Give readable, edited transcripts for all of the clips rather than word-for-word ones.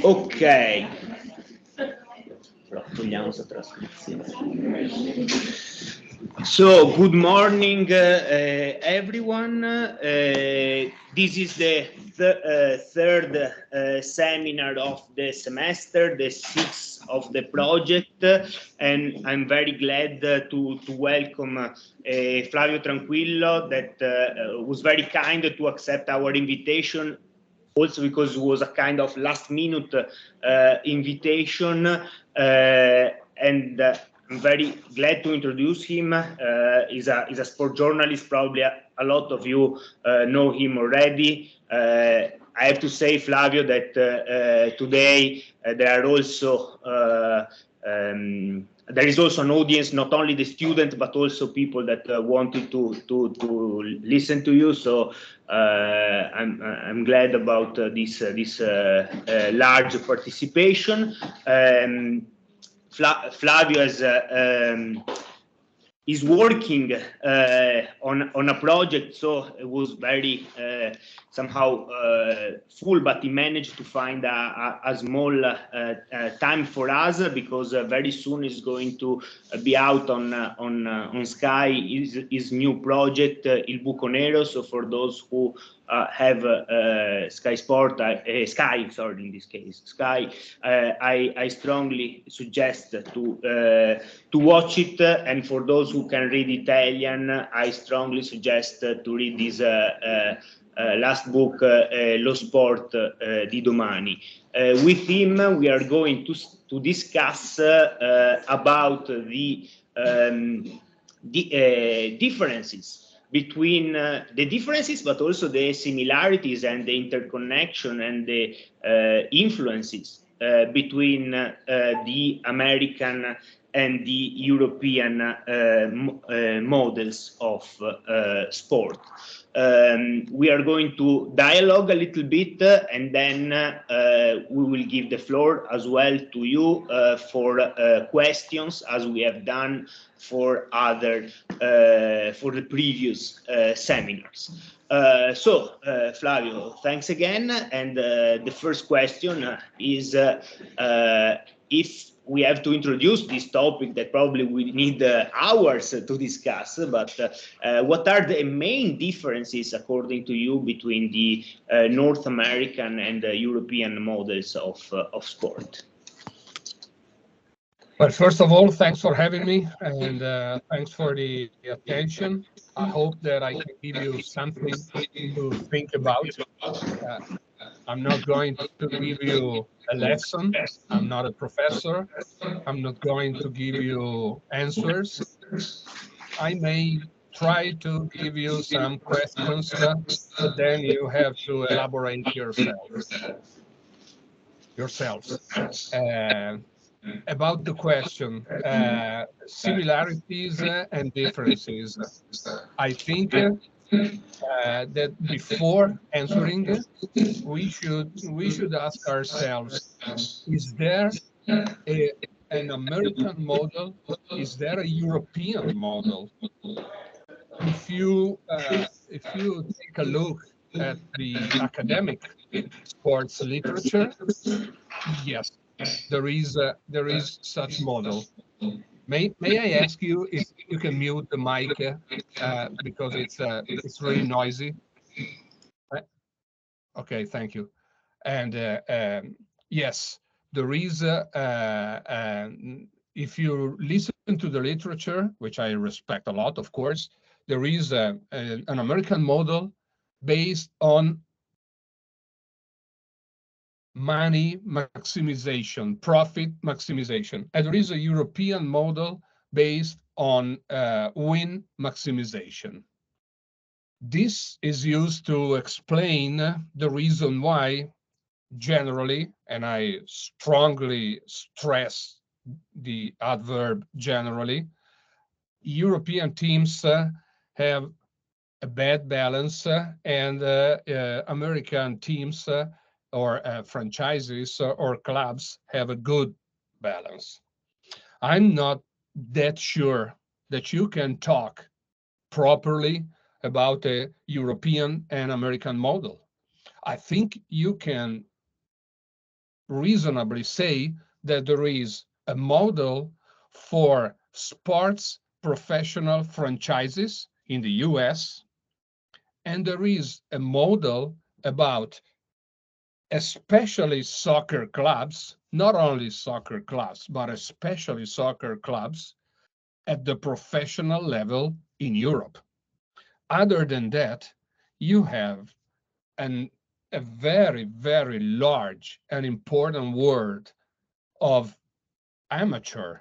Ok, togliamo questa trascrizione. So, good morning, everyone. This is the third seminar of the semester, the sixth of the project, and I'm very glad to welcome Flavio Tranquillo, that was very kind to accept our invitation, also because it was a kind of last-minute invitation, and I'm very glad to introduce him. He's a sport journalist. Probably a lot of you know him already. I have to say, Flavio, that today there are also there is also an audience, not only the students, but also people that wanted to listen to you. So I'm glad about this large participation. Flavio is working on a project, so it was very somehow full, but he managed to find a small time for us, because very soon is going to be out on Sky his new project, Il Buco Nero. So for those who have Sky Sport, Sky, sorry, in this case, Sky, I strongly suggest to watch it. And for those who can read Italian, I strongly suggest to read this last book, Lo Sport di Domani. With him, we are going to discuss about the differences between the differences, but also the similarities and the interconnection and the influences between the American and the European models of sport. We are going to dialogue a little bit, and then we will give the floor as well to you for questions, as we have done for the previous seminars. So, Flavio, thanks again. And the first question is, if we have to introduce this topic that probably we need hours to discuss, but what are the main differences, according to you, between the North American and the European models of sport? Well, first of all, thanks for having me, and thanks for the attention. I hope that I can give you something to think about. I'm not going to give you a lesson. I'm not a professor. I'm not going to give you answers. I may try to give you some questions, but then you have to elaborate yourselves. About the question, similarities and differences. I think that before answering, we should ask ourselves: is there an American model? Is there a European model? If you take a look at the academic sports literature, yes, there is such model. May I ask you if you can mute the mic because it's really noisy? Okay, thank you. And yes, there is. If you listen to the literature, which I respect a lot, of course, there is an American model based on money maximization, profit maximization. And there is a European model based on win maximization. This is used to explain the reason why, generally, and I strongly stress the adverb generally, European teams have a bad balance and American teams or franchises or clubs have a good balance. I'm not that sure that you can talk properly about a European and American model. I think you can reasonably say that there is a model for sports professional franchises in the US, and there is a model about especially soccer clubs, not only soccer clubs, but especially soccer clubs at the professional level in Europe. Other than that, you have a very, very large and important world of amateur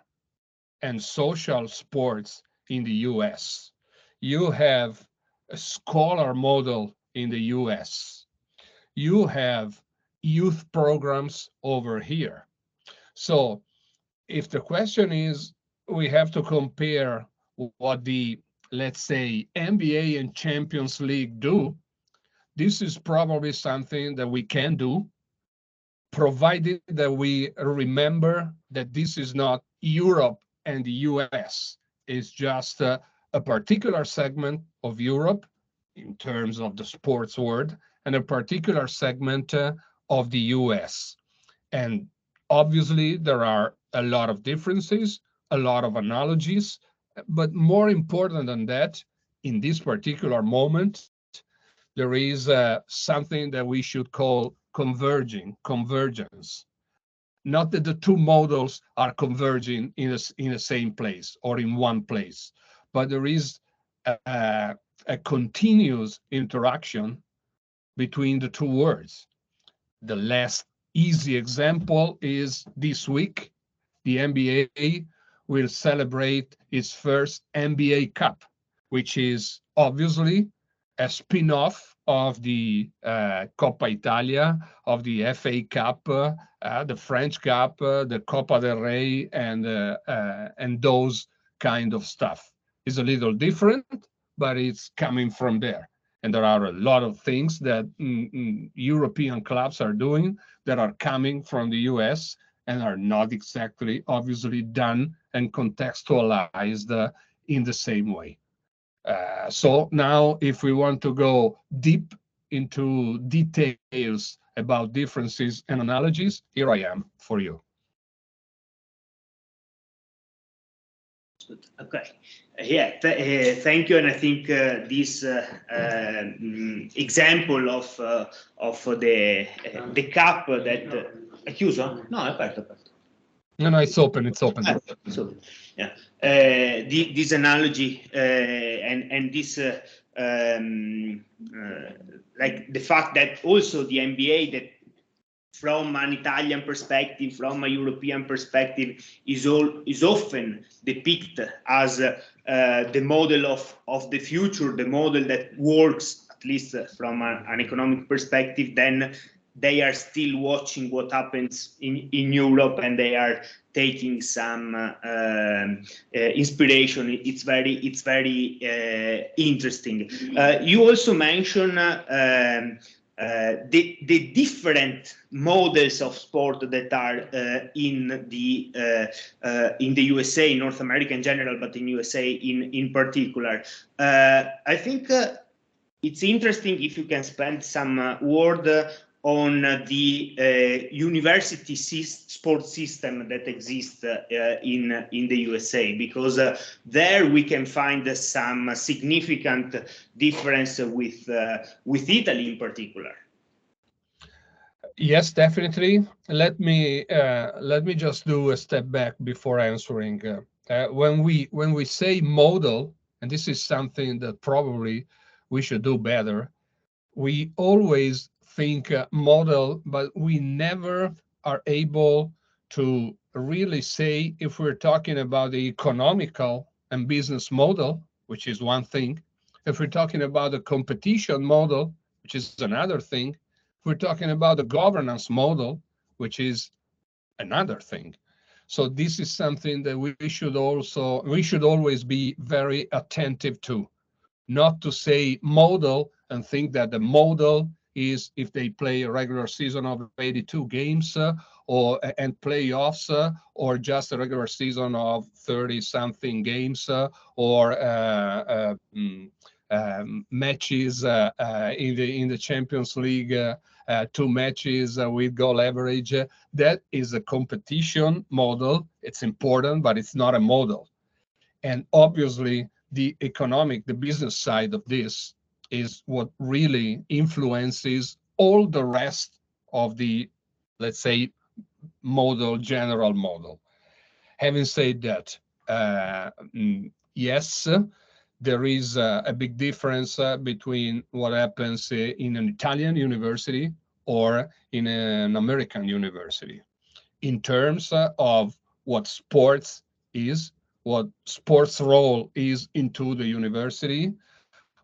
and social sports in the US. You have a scholar model in the US. You have youth programs over here. So if the question is, we have to compare what the, let's say, NBA and Champions League do, this is probably something that we can do, provided that we remember that this is not Europe and the US. It's just a particular segment of Europe in terms of the sports world and a particular segment of the US. And obviously, there are a lot of differences, a lot of analogies, but more important than that, in this particular moment, there is something that we should call convergence. Not that the two models are converging in the same place or in one place, but there is a continuous interaction between the two words. The less easy example is this week, the NBA will celebrate its first NBA Cup, which is obviously a spin-off of the Coppa Italia, of the FA Cup, the French Cup, the Copa del Rey, and those kind of stuff. It's a little different, but it's coming from there. And there are a lot of things that European clubs are doing that are coming from the US and are not exactly, obviously, done and contextualized in the same way. So now, if we want to go deep into details about differences and analogies, here I am for you. Okay. Yeah, thank you. And I think this example of the cup that è chiuso? No, è aperto. No, it's open. It's open. So, yeah, this analogy and this like the fact that also the NBA, that from an Italian perspective, from a European perspective, is often depicted as the model of the future, the model that works, at least from an economic perspective. Then they are still watching what happens in Europe, and they are taking some inspiration. It's very interesting. You also mentioned the different models of sport that are in the USA, in North America in general, but in USA in particular. I think it's interesting if you can spend some word on the university sports system that exists in the USA, because there we can find some significant difference with Italy in particular. Yes, definitely. Let me just do a step back before answering. When we say model, and this is something that probably we should do better, we always think model, but we never are able to really say if we're talking about the economical and business model, which is one thing, if we're talking about the competition model, which is another thing, if we're talking about the governance model, which is another thing. So this is something that we should always be very attentive to, not to say model and think that the model is if they play a regular season of 82 games and playoffs or just a regular season of 30-something games or matches in the Champions League two matches with goal average. That is a competition model. It's important, but it's not a model. And obviously, the business side of this is what really influences all the rest of the, let's say, general model. Having said that, yes, there is a big difference between what happens in an Italian university or in an American university in terms of what sports is, what sports role is into the university,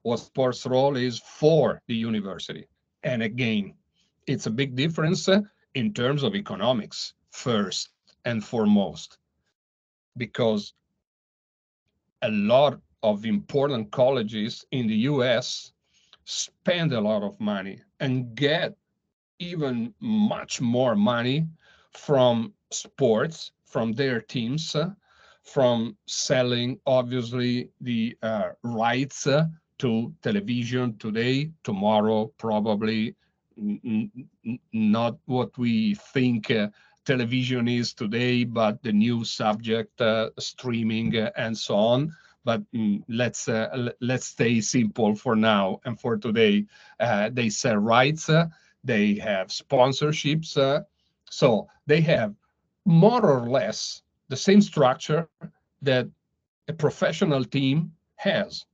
what sports role is for the university. And again, it's a big difference in terms of economics, first and foremost, because a lot of important colleges in the US spend a lot of money and get even much more money from sports, from their teams, from selling, obviously, the rights to television today, tomorrow, probably not what we think television is today, but the new subject, streaming, and so on. But let's stay simple for now and for today. They sell rights, they have sponsorships, so they have more or less the same structure that a professional team has.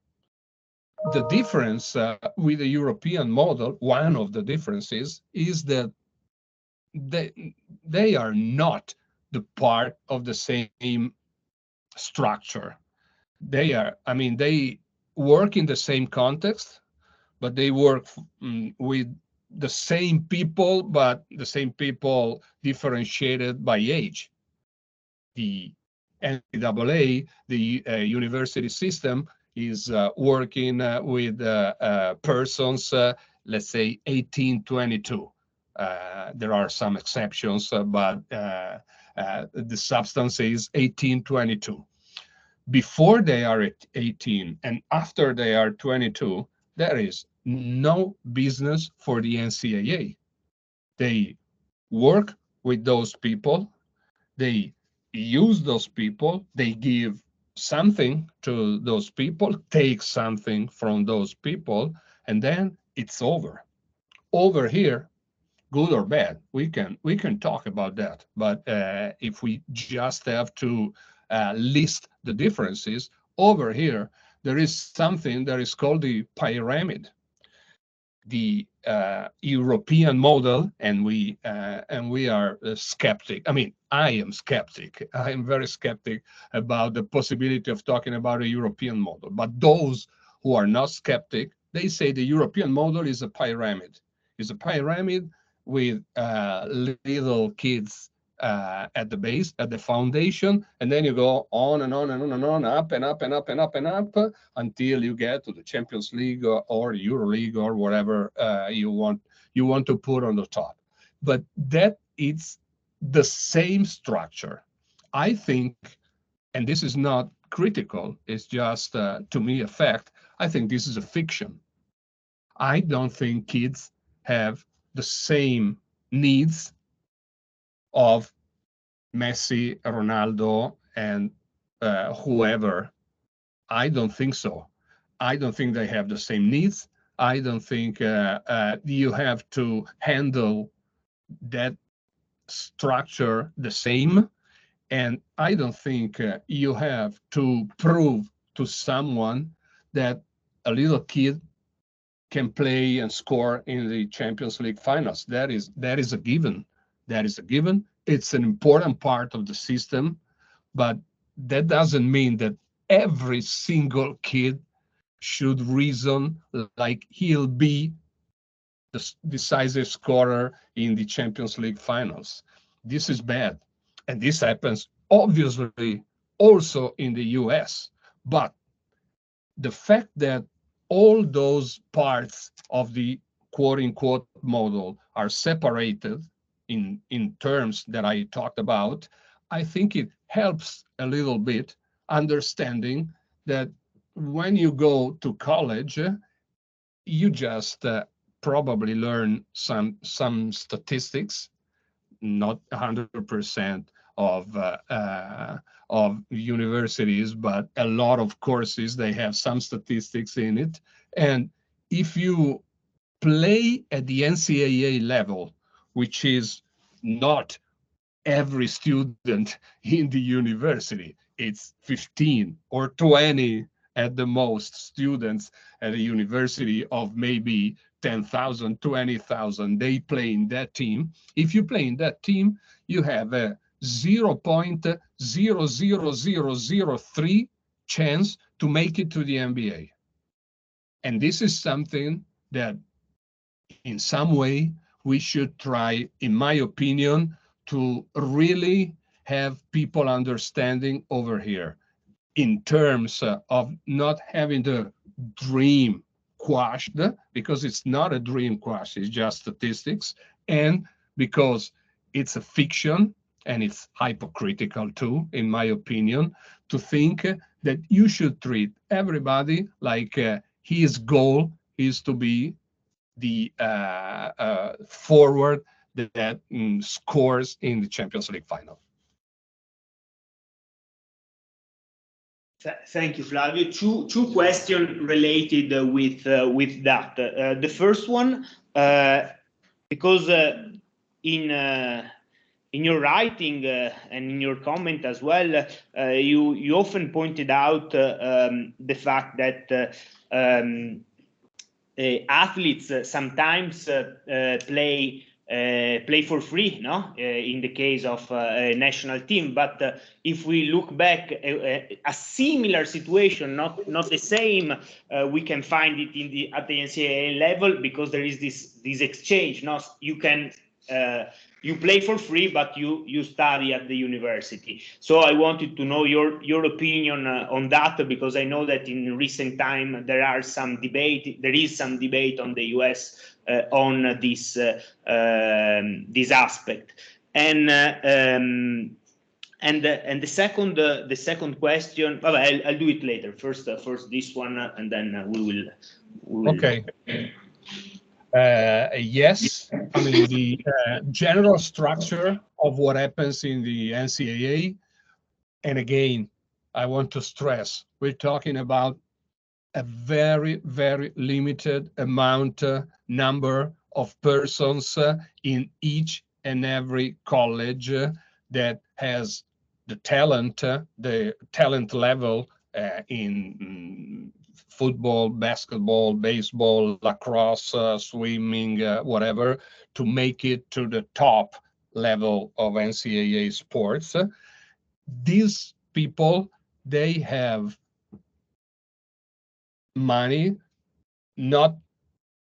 The difference with the European model, one of the differences, is that they are not the part of the same structure. They work in the same context, but they work with the same people, but the same people differentiated by age. The NCAA, the university system, is working with persons, let's say 18-22. There are some exceptions, but the substance is 18-22. Before they are at 18 and after they are 22, there is no business for the NCAA. They work with those people, they use those people, they give something to those people, take something from those people, and then it's over. Over here, good or bad, we can talk about that. But if we just have to list the differences, over here, there is something that is called the pyramid. The European model, and we are skeptic. I am skeptic. I am very skeptic about the possibility of talking about a European model. But those who are not skeptic, they say the European model is a pyramid. It's a pyramid with little kids at the base, at the foundation, and then you go on and on and on and on, up and up and up and up and up until you get to the Champions League or Euro League or whatever you want to put on the top. But that it's the same structure. I think, and this is not critical, it's just to me a fact, I think this is a fiction. I don't think kids have the same needs of Messi, Ronaldo, and whoever. I don't think so. I don't think they have the same needs. I don't think you have to handle that structure the same. And I don't think you have to prove to someone that a little kid can play and score in the Champions League finals. That is a given. That is a given. It's an important part of the system, but that doesn't mean that every single kid should reason like he'll be the decisive scorer in the Champions League finals. This is bad. And this happens obviously also in the US. But the fact that all those parts of the quote-unquote model are separated in terms that I talked about, I think it helps a little bit understanding that when you go to college, you just probably learn some statistics, not 100% of universities, but a lot of courses, they have some statistics in it. And if you play at the NCAA level, which is not every student in the university, it's 15 or 20 at the most students at a university of maybe 10,000, 20,000, they play in that team. If you play in that team, you have a 0.00003 chance to make it to the NBA. And this is something that in some way we should try, in my opinion, to really have people understanding over here in terms of not having the dream quashed, because it's not a dream quashed, it's just statistics, and because it's a fiction and it's hypocritical too, in my opinion, to think that you should treat everybody like his goal is to be the forward that scores in the Champions League final. Thank you, Flavio. Two questions related with that. The first one, because in your writing and in your comment as well, you often pointed out the fact that athletes sometimes play for free, no? In the case of a national team, but if we look back, a similar situation, not the same, we can find it at the NCAA level, because there is this exchange. No, you can you play for free, but you study at the university. So I wanted to know your opinion on that, because I know that in recent time there is some debate on the US on this aspect. And the second question, well, I'll do it later. First this one, and then we will. Okay. Yes, I mean, the general structure of what happens in the NCAA, and again, I want to stress, we're talking about a very, very limited number of persons in each and every college that has the talent level in football, basketball, baseball, lacrosse, swimming, whatever, to make it to the top level of NCAA sports. These people, they have money. Not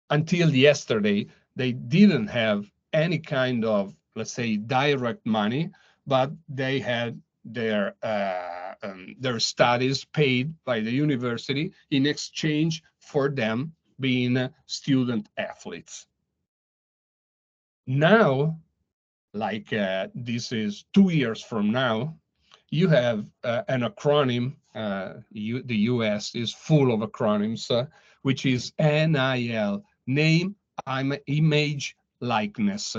until yesterday, they didn't have any kind of, let's say, direct money, but they had their studies paid by the university in exchange for them being student athletes. Now, like this is 2 years from now, you have an acronym. The US is full of acronyms, which is NIL, name, image, likeness,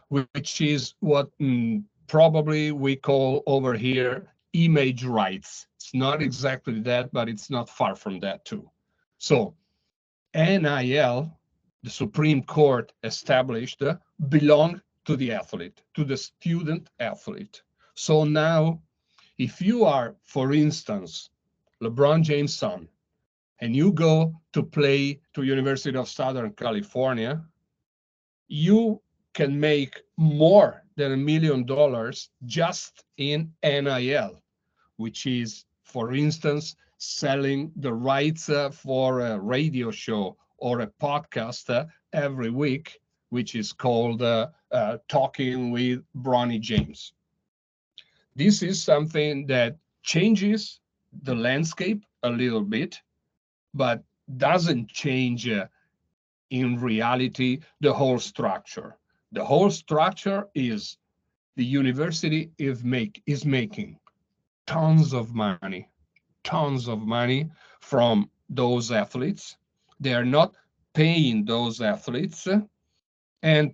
which is what probably we call over here image rights. It's not exactly that, but it's not far from that too. So NIL, the Supreme Court established, belong to the athlete, to the student athlete. So now, if you are, for instance, LeBron James' son, and you go to play to University of Southern California, you can make more than $1 million just in NIL, which is, for instance, selling the rights for a radio show or a podcast every week, which is called Talking with Bronny James. This is something that changes the landscape a little bit, but doesn't change in reality the whole structure. The whole structure is the university is making tons of money from those athletes. They are not paying those athletes, and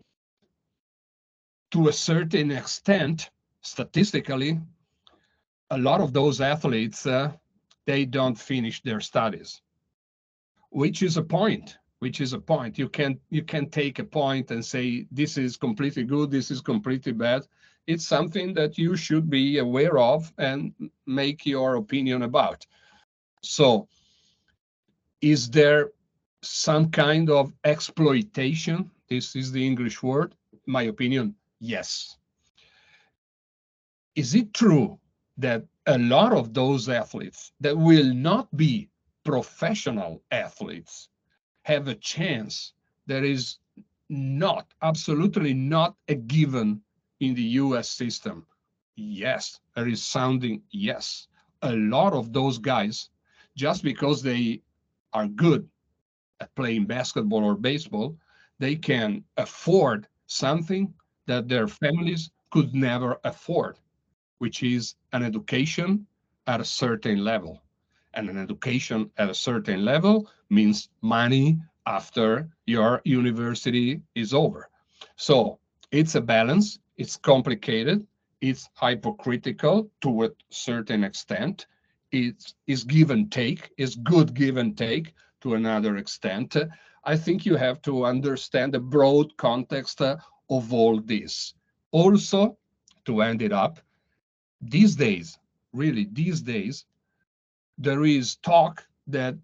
to a certain extent, statistically, a lot of those athletes, they don't finish their studies, which is a point. You can take a point and say this is completely good, this is completely bad. It's something that you should be aware of and make your opinion about. So is there some kind of exploitation? This is the English word. My opinion, yes. Is it true that a lot of those athletes that will not be professional athletes have a chance that is not, absolutely not a given in the US system? Yes, a resounding yes. A lot of those guys, just because they are good at playing basketball or baseball, they can afford something that their families could never afford, which is an education at a certain level. And an education at a certain level means money after your university is over. So it's a balance, it's complicated, it's hypocritical to a certain extent. It's give and take, it's good give and take to another extent. I think you have to understand the broad context of all this. Also, to end it up, these days, really these days, there is talk that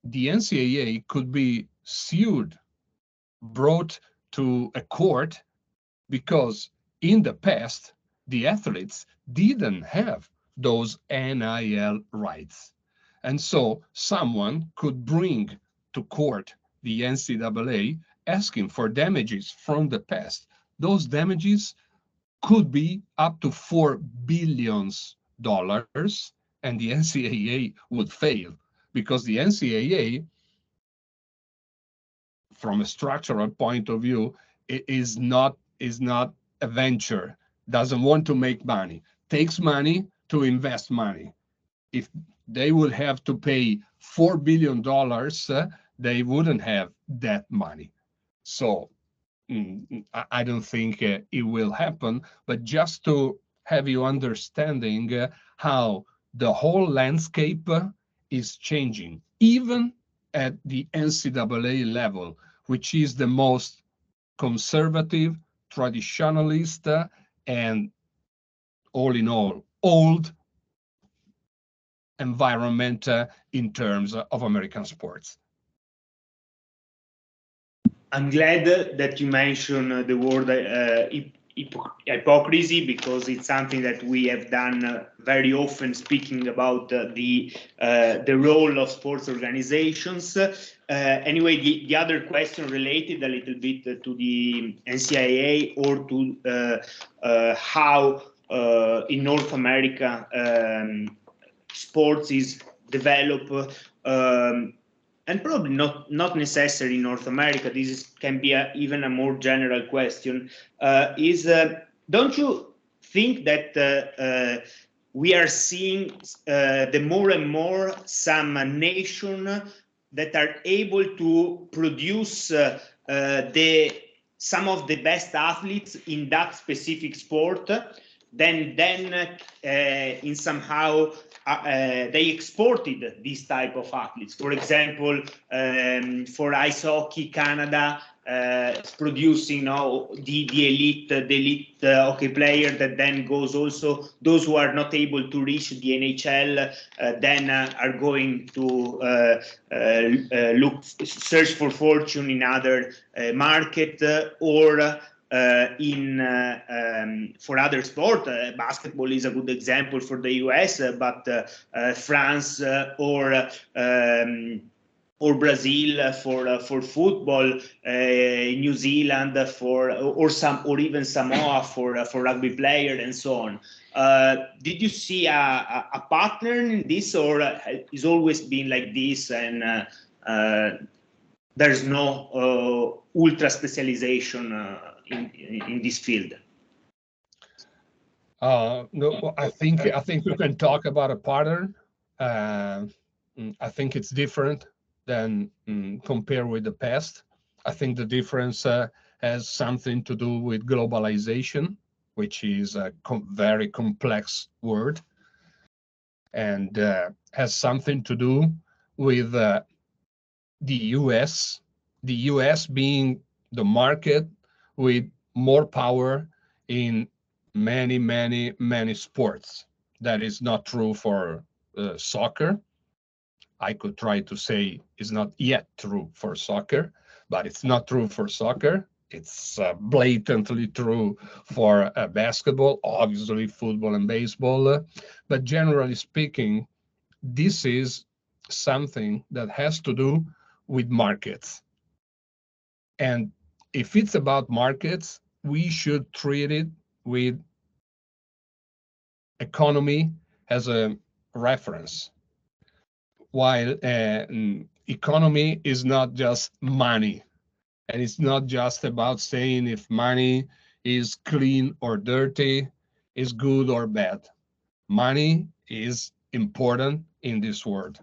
the NCAA could be sued, brought to a court, because in the past, the athletes didn't have those NIL rights. And so someone could bring to court the NCAA asking for damages from the past. Those damages could be up to $4 billion, and the NCAA would fail because the NCAA, from a structural point of view, is not a venture, doesn't want to make money, takes money to invest money. If they would have to pay $4 billion, they wouldn't have that money. So I don't think it will happen, but just to have you understanding how the whole landscape is changing, even at the NCAA level, which is the most conservative, traditionalist, and all in all, old environment in terms of American sports. I'm glad that you mentioned the word hypocrisy, because it's something that we have done very often, speaking about the role of sports organizations. Anyway, the other question related a little bit to the NCAA, or to how in North America sports is developed. And probably not necessarily in North America. Can be even a more general question. Don't you think that we are seeing the more and more some nation that are able to produce some of the best athletes in that specific sport, then in somehow they exported this type of athletes. For example, for ice hockey, Canada is producing the elite hockey player that then goes also. Those who are not able to reach the NHL then are going to search for fortune in other market, or for other sport. Basketball is a good example for the US, but France or Brazil for football, New Zealand or even Samoa for rugby player, and so on. Did you see a pattern in this, or it's always been like this, and there's no ultra specialization in this field? No, I think we can talk about a pattern. I think it's different than compared with the past. I think the difference has something to do with globalization, which is a very complex word, and has something to do with the US, the US being the market with more power in many, many, many sports. That is not true for soccer. I could try to say it's not yet true for soccer, but it's not true for soccer. It's blatantly true for basketball, obviously football and baseball. But generally speaking, this is something that has to do with markets. And if it's about markets, we should treat it with economy as a reference. While economy is not just money, and it's not just about saying if money is clean or dirty, is good or bad. Money is important in this world.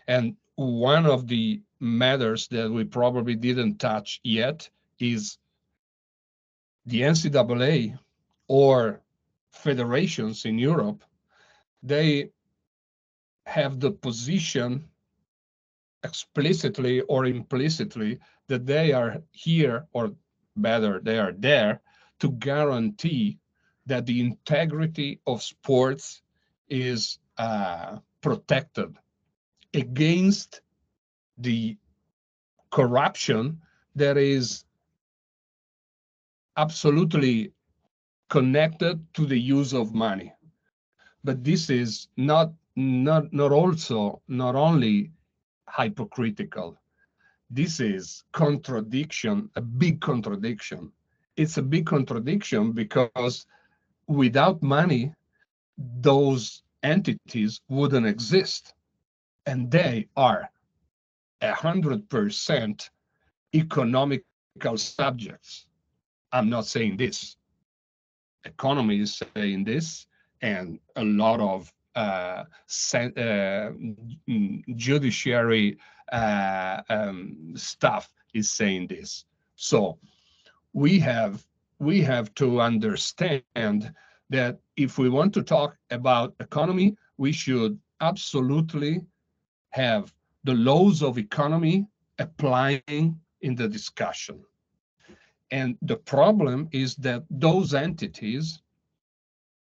And one of the matters that we probably didn't touch yet is the NCAA or federations in Europe. They have the position explicitly or implicitly that they are here, or better, they are there to guarantee that the integrity of sports is protected against the corruption that is absolutely connected to the use of money. But this is not only hypocritical. This is contradiction, a big contradiction. It's a big contradiction because without money, those entities wouldn't exist. And they are 100% economical subjects. I'm not saying this. Economy is saying this, and a lot of judiciary staff is saying this. So we have to understand that if we want to talk about economy, we should absolutely have the laws of economy applying in the discussion. And the problem is that those entities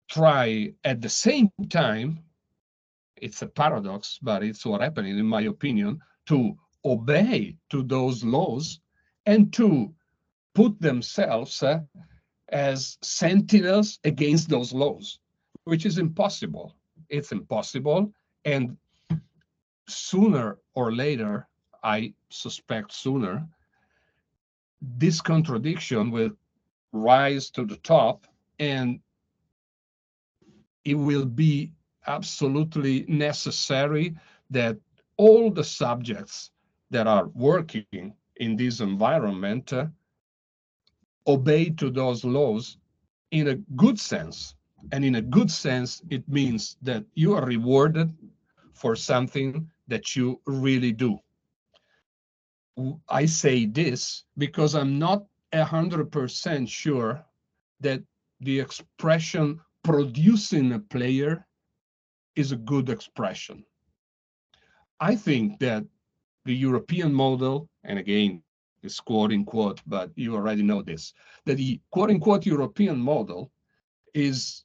try at the same time, it's a paradox, but it's what happening, in my opinion, to obey to those laws and to put themselves as sentinels against those laws, which is impossible. It's impossible. And sooner or later, I suspect sooner, this contradiction will rise to the top, and it will be absolutely necessary that all the subjects that are working in this environment obey to those laws in a good sense. And in a good sense, it means that you are rewarded for something that you really do. I say this because I'm not 100% sure that the expression producing a player is a good expression. I think that the European model, and again, it's quote unquote, but you already know this, that the quote unquote European model is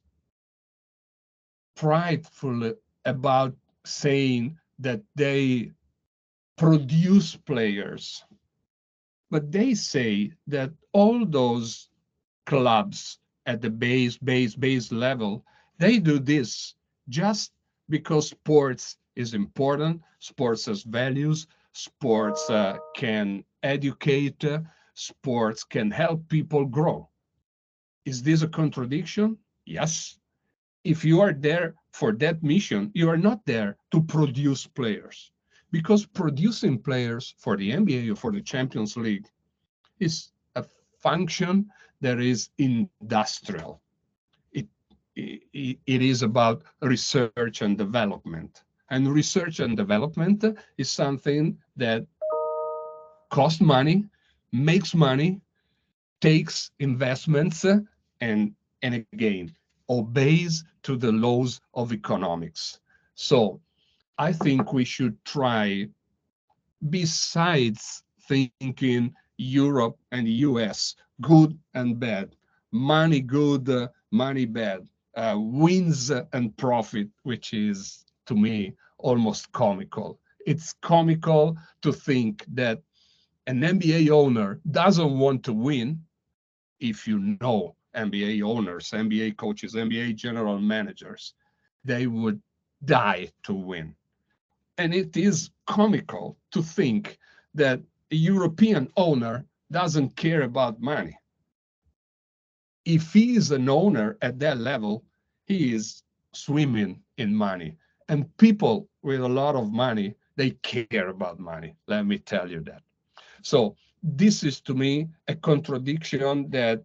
prideful about saying that they produce players. But they say that all those clubs at the base level, they do this just because sports is important, sports has values, sports can educate, sports can help people grow. Is this a contradiction? Yes. If you are there for that mission, you are not there to produce players, because producing players for the NBA or for the Champions League is a function that is industrial. It is about research and development. And research and development is something that costs money, makes money, takes investments, and again, obeys to the laws of economics. So I think we should try, besides thinking Europe and the US, good and bad, money good, money bad, wins and profit, which is, to me, almost comical. It's comical to think that an MBA owner doesn't want to win. If you know MBA owners, MBA coaches, MBA general managers, they would die to win. And it is comical to think that a European owner doesn't care about money. If he is an owner at that level, he is swimming in money. And people with a lot of money, they care about money. Let me tell you that. So this is, to me, a contradiction that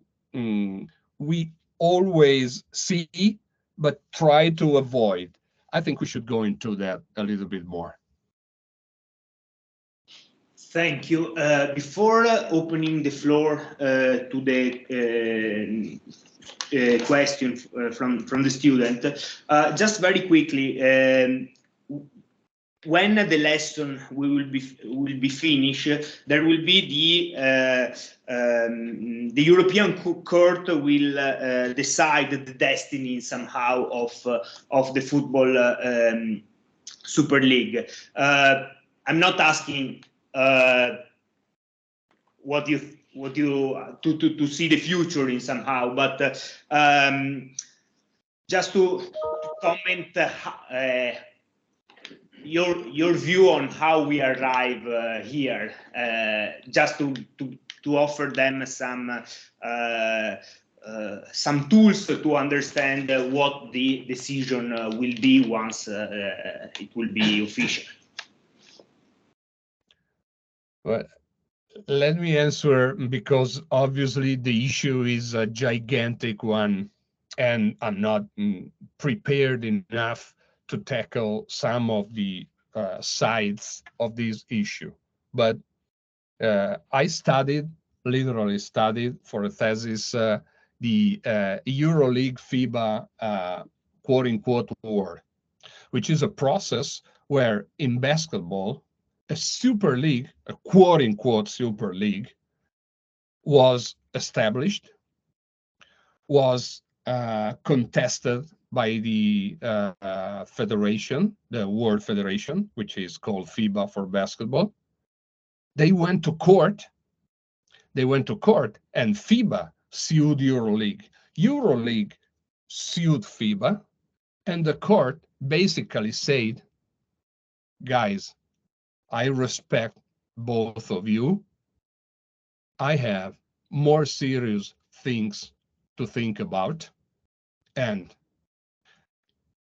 we always see, but try to avoid. I think we should go into that a little bit more. Thank you. Before opening the floor to the question from the student, just very quickly, when the lesson will be finished, there will be the European Court will decide the destiny somehow of the football Super League. I'm not asking what you to see the future in somehow, but just to comment your view on how we arrive here, just to offer them some tools to understand what the decision will be once it will be official. Well, let me answer, because obviously the issue is a gigantic one, and I'm not prepared enough to tackle some of the sides of this issue. But I literally studied for a thesis, the EuroLeague FIBA quote unquote war, which is a process where in basketball, a super league, a quote unquote super league, was established, was contested by the federation, the World Federation, which is called FIBA for basketball. They went to court, and FIBA sued EuroLeague. EuroLeague sued FIBA, and the court basically said, guys, I respect both of you. I have more serious things to think about, and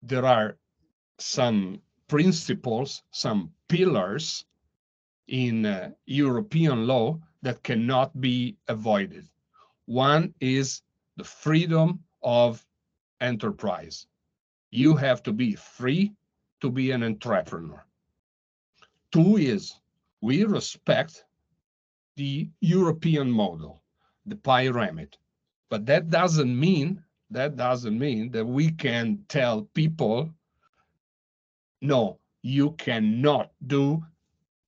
there are some principles, some pillars in European law that cannot be avoided. One is the freedom of enterprise. You have to be free to be an entrepreneur. Two is we respect the European model, the pyramid. But that doesn't mean that we can tell people, no, you cannot do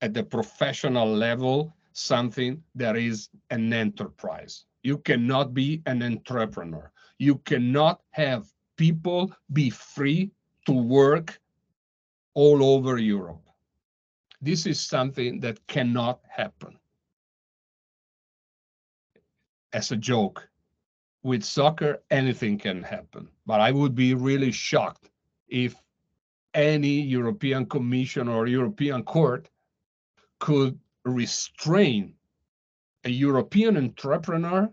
at the professional level something that is an enterprise. You cannot be an entrepreneur. You cannot have people be free to work all over Europe. This is something that cannot happen. As a joke, with soccer, anything can happen. But I would be really shocked if any European Commission or European Court could restrain a European entrepreneur,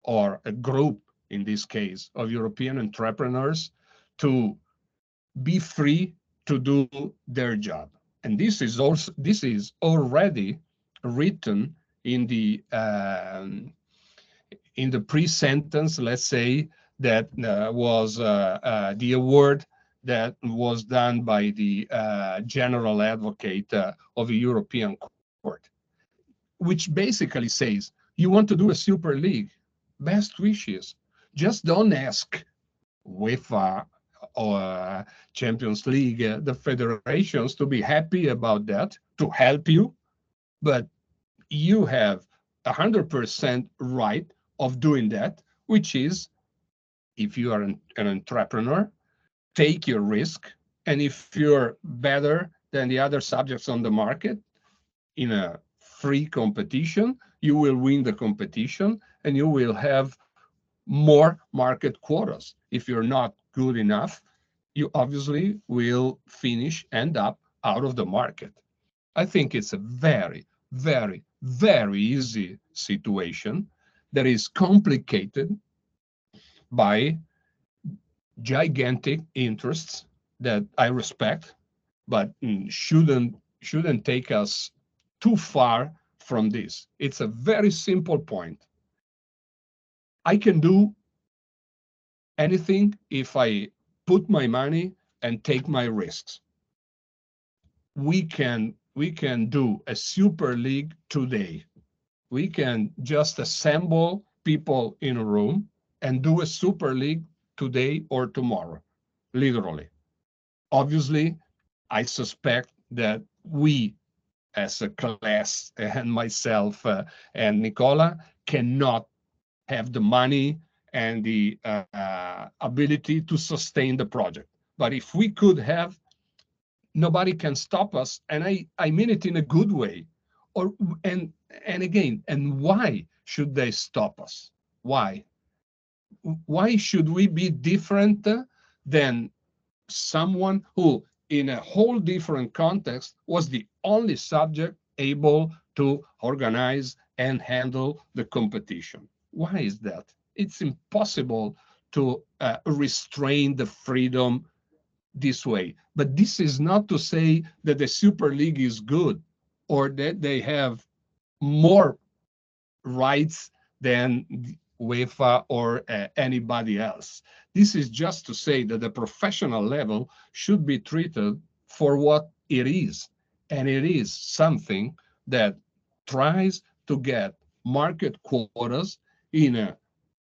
or a group, in this case, of European entrepreneurs, to be free to do their job. And this is already written in the pre-sentence, let's say, that was the award that was done by the General Advocate of the European Court, which basically says, you want to do a Super League, best wishes. Just don't ask UEFA or Champions League, the federations, to be happy about that, to help you, but you have 100% right of doing that, which is, if you are an entrepreneur, take your risk, and if you're better than the other subjects on the market in a free competition, you will win the competition and you will have more market quotas. If you're not good enough, you obviously will end up out of the market. I think it's a very, very, very easy situation that is complicated by gigantic interests that I respect, but shouldn't take us too far from this. It's a very simple point. I can do anything if I put my money and take my risks. We can do a Super League today. We can just assemble people in a room and do a Super League today or tomorrow, literally. Obviously, I suspect that we, as a class, and myself and Nicola, cannot have the money and the ability to sustain the project. But if we could have, nobody can stop us, and I mean it in a good way. And again, and why should they stop us? Why? Why should we be different than someone who, in a whole different context, was the only subject able to organize and handle the competition? Why is that? It's impossible to restrain the freedom this way. But this is not to say that the Super League is good or that they have more rights than UEFA or anybody else. This is just to say that the professional level should be treated for what it is. And it is something that tries to get market quotas in a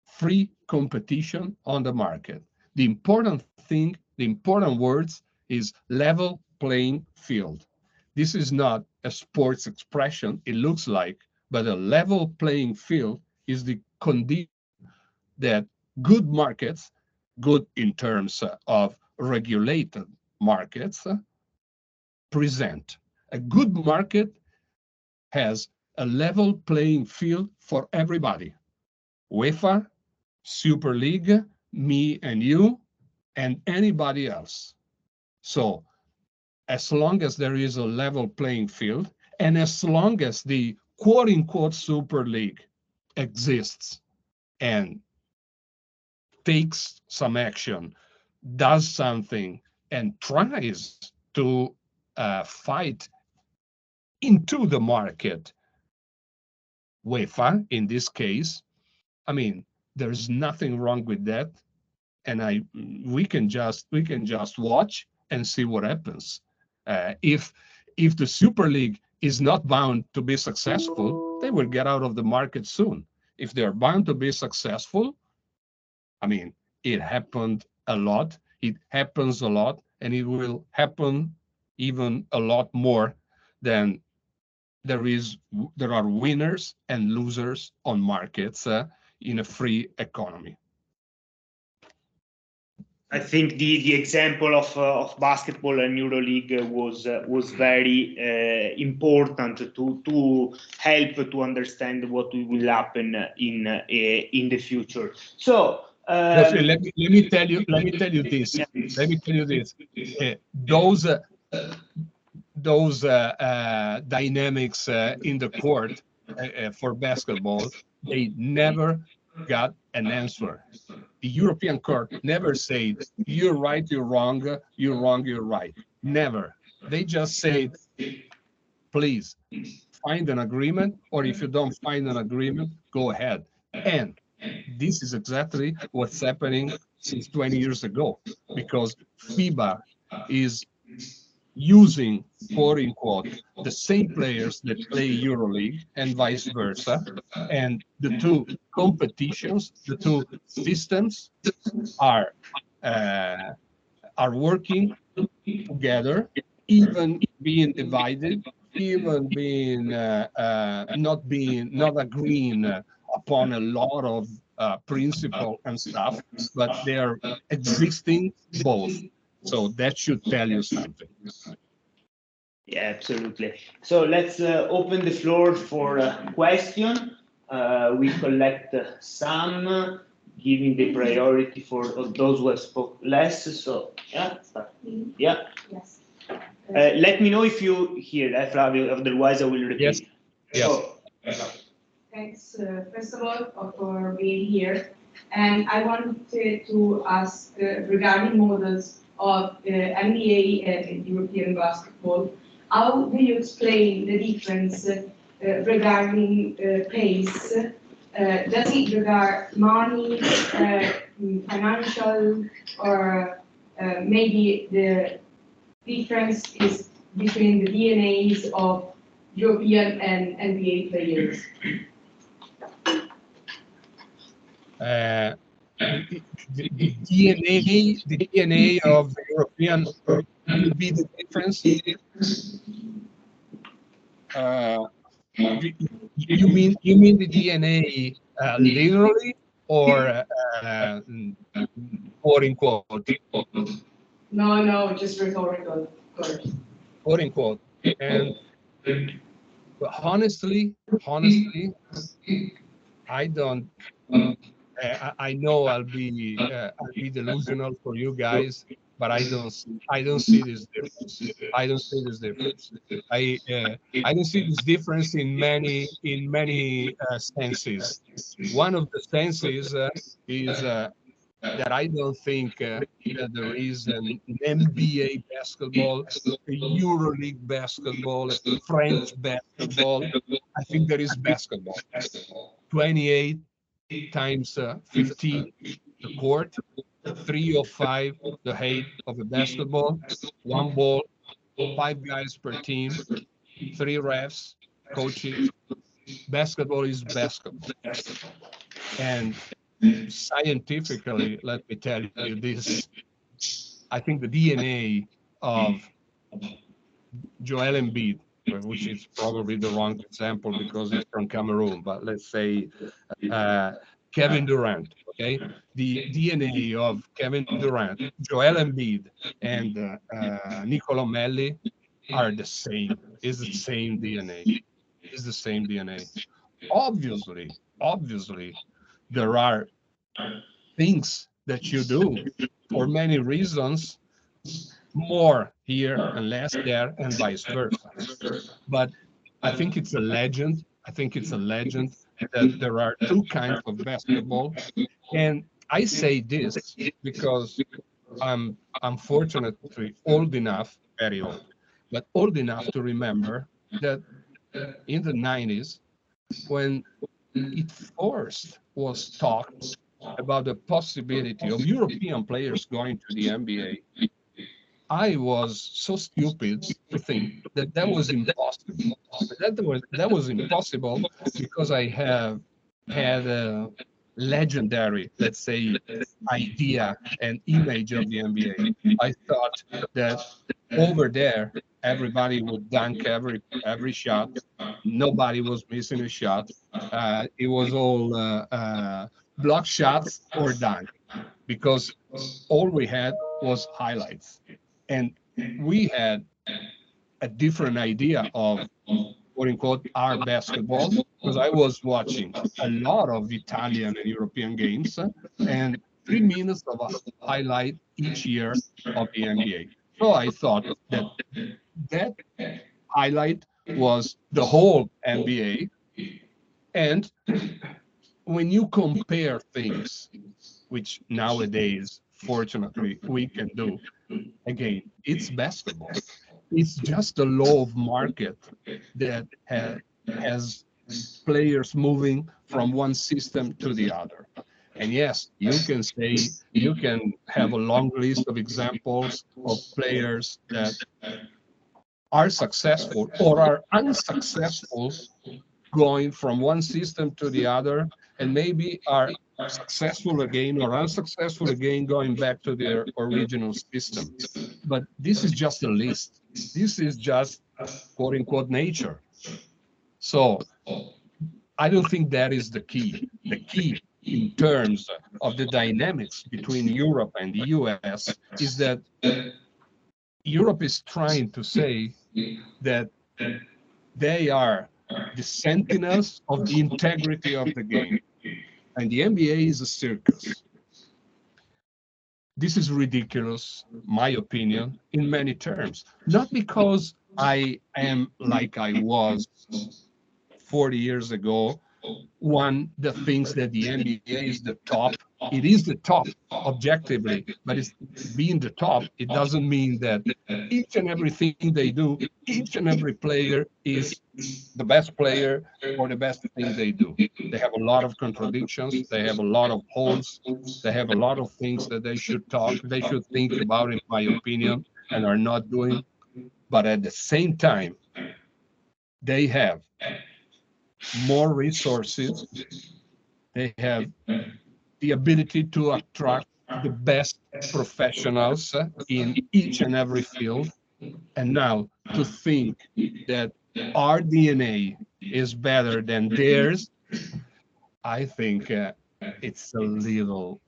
free competition on the market. The important thing, the important words is level playing field. This is not a sports expression, it looks like, but a level playing field is the condition that good markets, good in terms of regulated markets, present. A good market has a level playing field for everybody. UEFA, Super League, me and you, and anybody else. So as long as there is a level playing field, and as long as the quote-unquote Super League exists and takes some action, does something, and tries to fight into the market, UEFA in this case, I mean, there's nothing wrong with that, and we can just watch and see what happens. If the Super League is not bound to be successful, they will get out of the market soon. If they're bound to be successful, I mean, it happened a lot, it happens a lot, and it will happen even a lot more than there are winners and losers on markets in a free economy. I think the example of basketball and EuroLeague was very important to help to understand what will happen in the future. So let me tell you this. Let me tell you this. Those dynamics in the court for basketball, they never got an answer. The European Court never said, you're right, you're wrong, you're wrong, you're right. Never. They just said, please find an agreement, or if you don't find an agreement, go ahead. And this is exactly what's happening since 20 years ago, because FIBA is using, quote unquote, the same players that play EuroLeague and vice versa. And the two competitions, the two systems are working together, even being divided, even being not agreeing upon a lot of principle and stuff, but they are existing both. So that should tell you something. Yeah, absolutely. So let's open the floor for a question. We collect some, giving the priority for those who have spoke less. So yeah, yeah. Yes. Let me know if you hear that, Flavio. Otherwise, I will repeat. Yes. Yes. Oh. Thanks, first of all, for being here. And I wanted to ask regarding models of NBA and European basketball. How do you explain the difference regarding pace? Does it regard money, financial, or maybe the difference is between the DNAs of European and NBA players? The DNA of European would be the difference. You mean the DNA literally or quote unquote? No, just rhetorical. Quote unquote. And but honestly, I don't. I know I'll be delusional for you guys, but I don't see this difference. I don't see this difference. I don't see this difference in many senses. One of the senses is that I don't think that there is an NBA basketball, a EuroLeague basketball, a French basketball. I think there is basketball. 28 times 15 the court, 3 or 5 the height of a basketball, one ball, 5 guys per team, 3 refs, coaches. Basketball is basketball. And scientifically, let me tell you this, I think the DNA of Joel Embiid, which is probably the wrong example because he's from Cameroon, but let's say Kevin Durant, okay? The DNA of Kevin Durant, Joel Embiid, and Nicolo Melli are the same. It's the same DNA. It's the same DNA. Obviously, there are things that you do for many reasons, more here and less there, and vice versa. But I think it's a legend. I think it's a legend that there are two kinds of basketball. And I say this because I'm unfortunately old enough, very old, but old enough to remember that in the 90s, when it first was talked about the possibility of European players going to the NBA, I was so stupid to think that that was impossible. That was impossible because I have had a legendary, let's say, idea and image of the NBA. I thought that over there everybody would dunk every shot. Nobody was missing a shot. It was all block shots or dunk because all we had was highlights. And we had a different idea of quote unquote our basketball because I was watching a lot of Italian and European games and 3 minutes of a highlight each year of the NBA. So I thought that that highlight was the whole NBA. And when you compare things, which nowadays, fortunately, we can do, again, it's basketball. It's just a law of market that has players moving from one system to the other. And yes, you can say, you can have a long list of examples of players that are successful or are unsuccessful going from one system to the other, and maybe are successful again or unsuccessful again going back to their original system. But this is just a list. This is just quote unquote nature. So I don't think that is the key. The key in terms of the dynamics between Europe and the US is that Europe is trying to say that they are the sentinels of the integrity of the game. And the NBA is a circus. This is ridiculous, my opinion, in many terms. Not because I am like I was 40 years ago, one that thinks that the NBA is the top. It is the top objectively, but it's being the top. It doesn't mean that each and everything they do, each and every player is the best player or the best thing they do. They have a lot of contradictions. They have a lot of holes. They have a lot of things that they should think about, in my opinion, and are not doing. But at the same time, they have more resources. They have the ability to attract the best professionals in each and every field. And now to think that our DNA is better than theirs, I think it's a little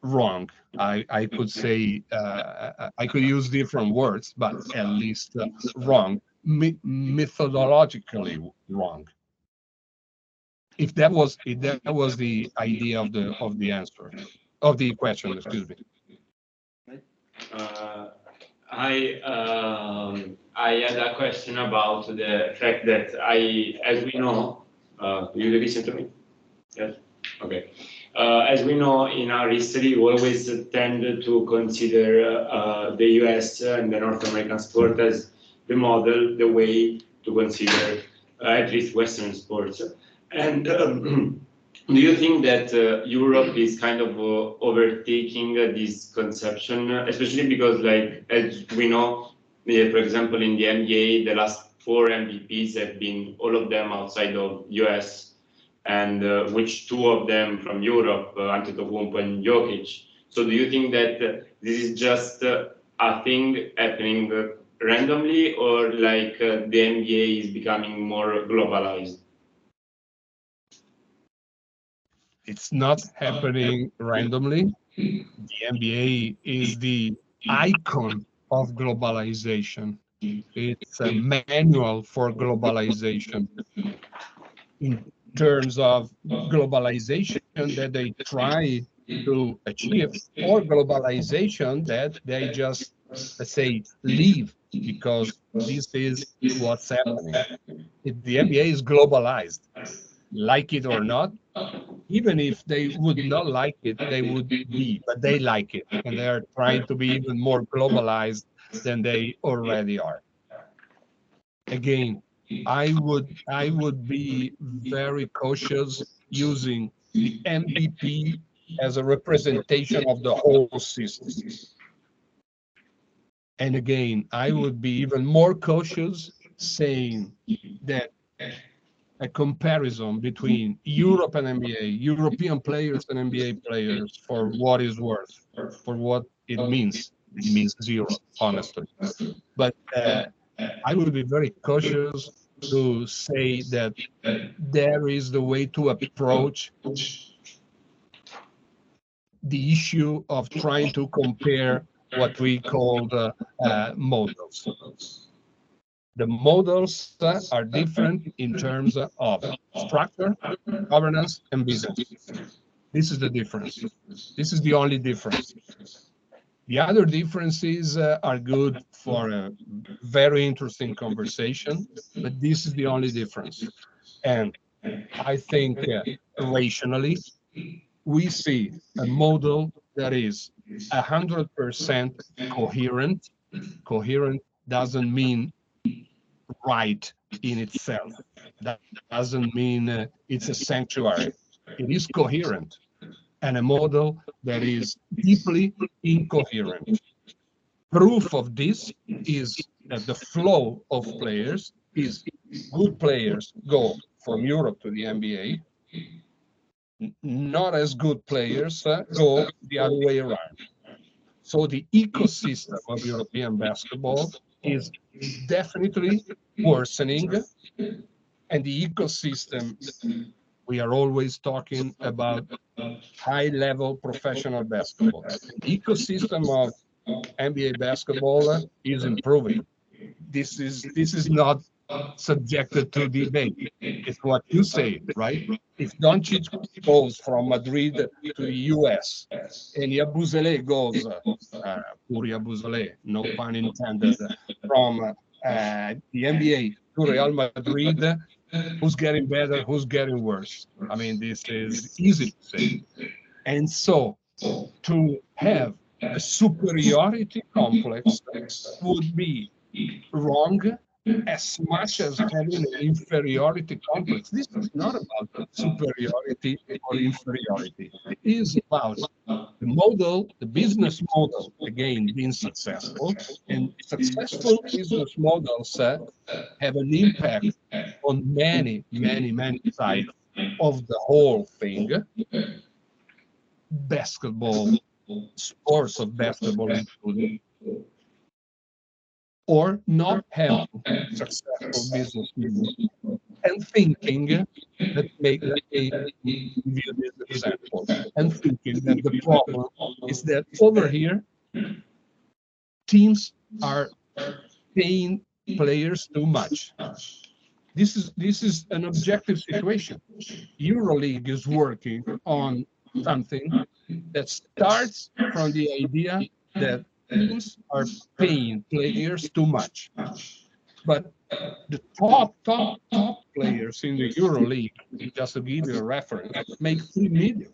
wrong. I could say, I could use different words, but at least wrong, methodologically wrong. If that was the idea of the answer of the question, excuse me. Uh, I had a question about the fact that as we know, you listen to me? Yes. Okay. As we know, in our history, we always tend to consider the US and the North American sport as the model, the way to consider at least Western sports. And do you think that Europe is kind of overtaking this conception, especially because, like, as we know, for example, in the NBA, the last 4 MVPs have been all of them outside of US, and which 2 of them from Europe, Antetokounmpo and Jokic. So, do you think that this is just a thing happening randomly, or like the NBA is becoming more globalized? It's not happening randomly. The NBA is the icon of globalization. It's a manual for globalization in terms of globalization that they try to achieve, or globalization that they just, let's say, leave because this is what's happening. If the NBA is globalized, like it or not, even if they would not like it, they would be, but they like it, and they are trying to be even more globalized than they already are. Again, I would be very cautious using the MVP as a representation of the whole system. And again, I would be even more cautious saying that a comparison between Europe and NBA, European players and NBA players, for what is worth, for what it means zero, honestly. But I would be very cautious to say that there is the way to approach the issue of trying to compare what we call the models. The models are different in terms of structure, governance, and business. This is the difference. This is the only difference. The other differences are good for a very interesting conversation, but this is the only difference. And I think rationally, we see a model that is 100% coherent. Coherent doesn't mean right in itself. That doesn't mean it's a sanctuary. it is coherent, and a model that is deeply incoherent. Proof of this is that the flow of players is good players go from Europe to the NBA, not as good players go the other way around. So the ecosystem of European basketball is definitely worsening, and the ecosystem, we are always talking about high-level professional basketball. The ecosystem of NBA basketball is improving. This is not subjected to debate. It's what you say, right? If Doncic goes from Madrid to the US and Yabusele goes, poor Yabusele, no pun intended, from the NBA to Real Madrid, who's getting better, who's getting worse? I mean, this is easy to say. And so to have a superiority complex would be wrong as much as having an inferiority complex. This is not about superiority or inferiority. It is about the model, the business model, again, being successful. And successful business models have an impact on many, many, many sides of the whole thing. Basketball, sports of basketball included, or not having successful business models and thinking that let me give you this example, and thinking that the problem is that over here teams are paying players too much. This is an objective situation. EuroLeague is working on something that starts from the idea that teams are paying players too much. But the top players in the EuroLeague, just to give you a reference, make 3 million.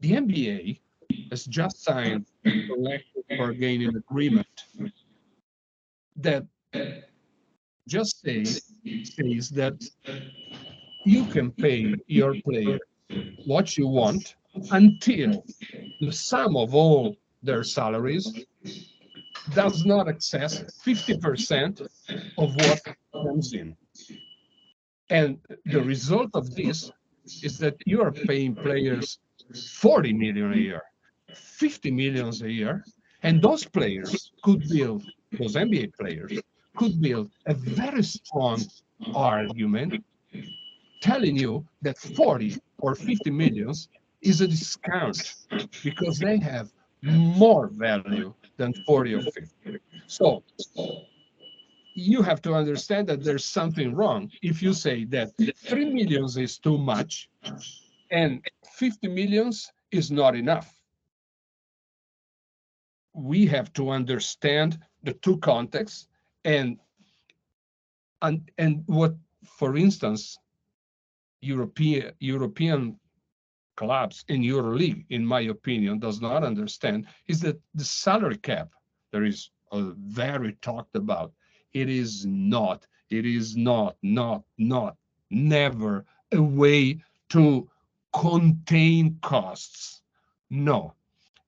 The NBA has just signed a collective bargaining agreement that just says that you can pay your player what you want until the sum of all their salaries does not excess 50% of what comes in. And the result of this is that you are paying players 40 million a year, 50 millions a year, and those players could build, those NBA players could build a very strong argument telling you that 40 or 50 millions is a discount because they have more value than 40 or 50. So you have to understand that there's something wrong if you say that 3 millions is too much and 50 millions is not enough. We have to understand the two contexts and what, for instance, European clubs in EuroLeague, in my opinion, does not understand is that the salary cap, there is a very talked about. It is not, never a way to contain costs. No,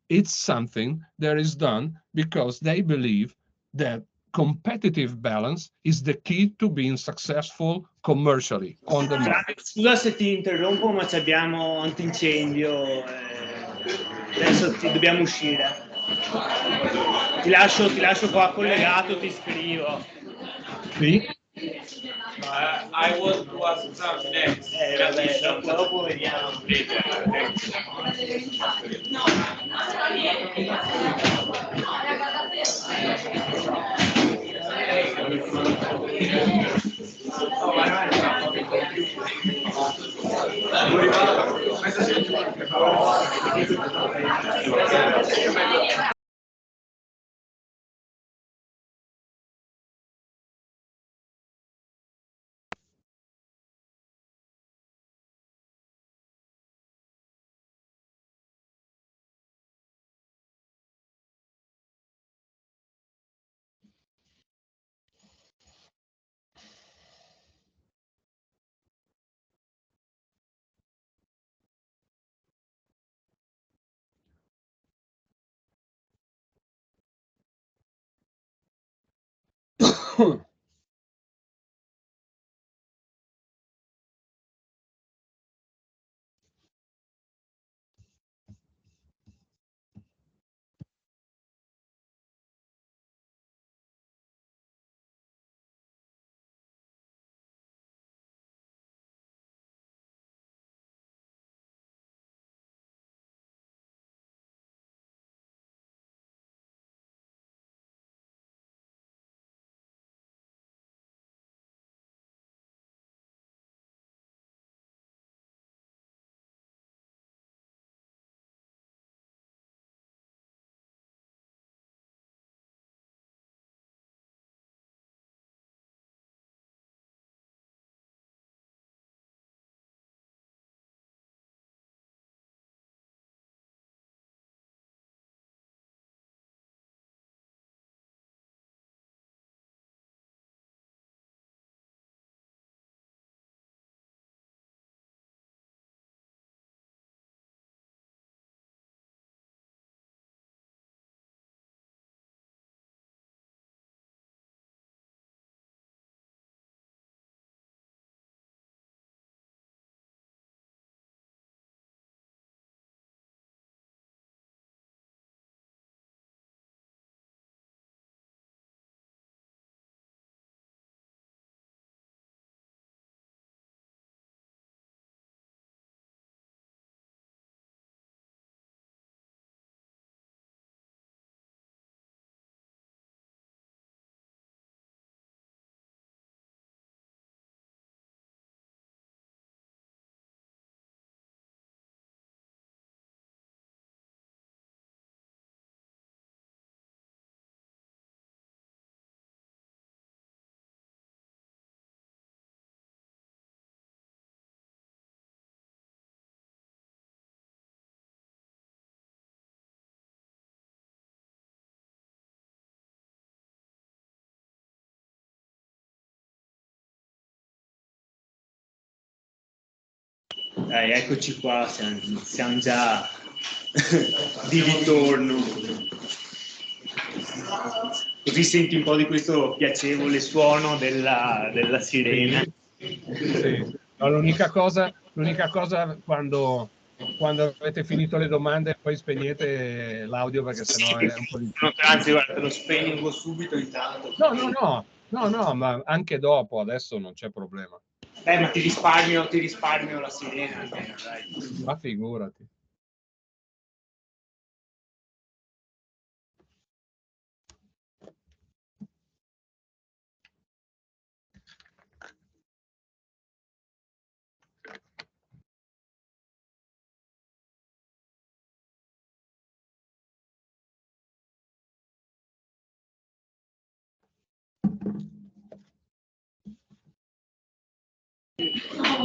it's something that is done because they believe that competitive balance is the key to being successful commercially on the market. Scusa se ti interrompo, ma abbiamo antincendio. Adesso dobbiamo uscire. Ti lascio qua collegato, ti scrivo. Sì? I want to ask something next. Vabbè, dopo vediamo. Dai, eccoci qua, siamo già di ritorno. Così senti un po' di questo piacevole suono della sirena. Sì. No, l'unica cosa quando avete finito le domande poi spegnete l'audio perché sennò è un po' difficile. Anzi, guarda, lo spegno subito intanto. No, ma anche dopo, adesso non c'è problema. Ma ti risparmio la sirena almeno, dai. Ma figurati.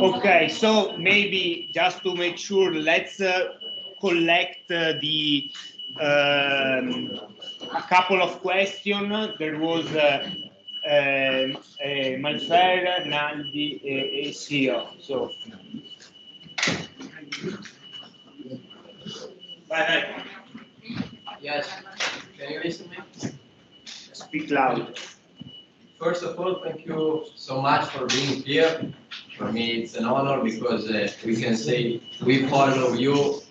Okay, so maybe just to make sure, let's collect a couple of questions. There was Malfer, Naldi, e Sio. So, bye. Yes, can you listen to me? Speak loud. First of all, thank you so much for being here. For me, it's an honor because we can say we follow you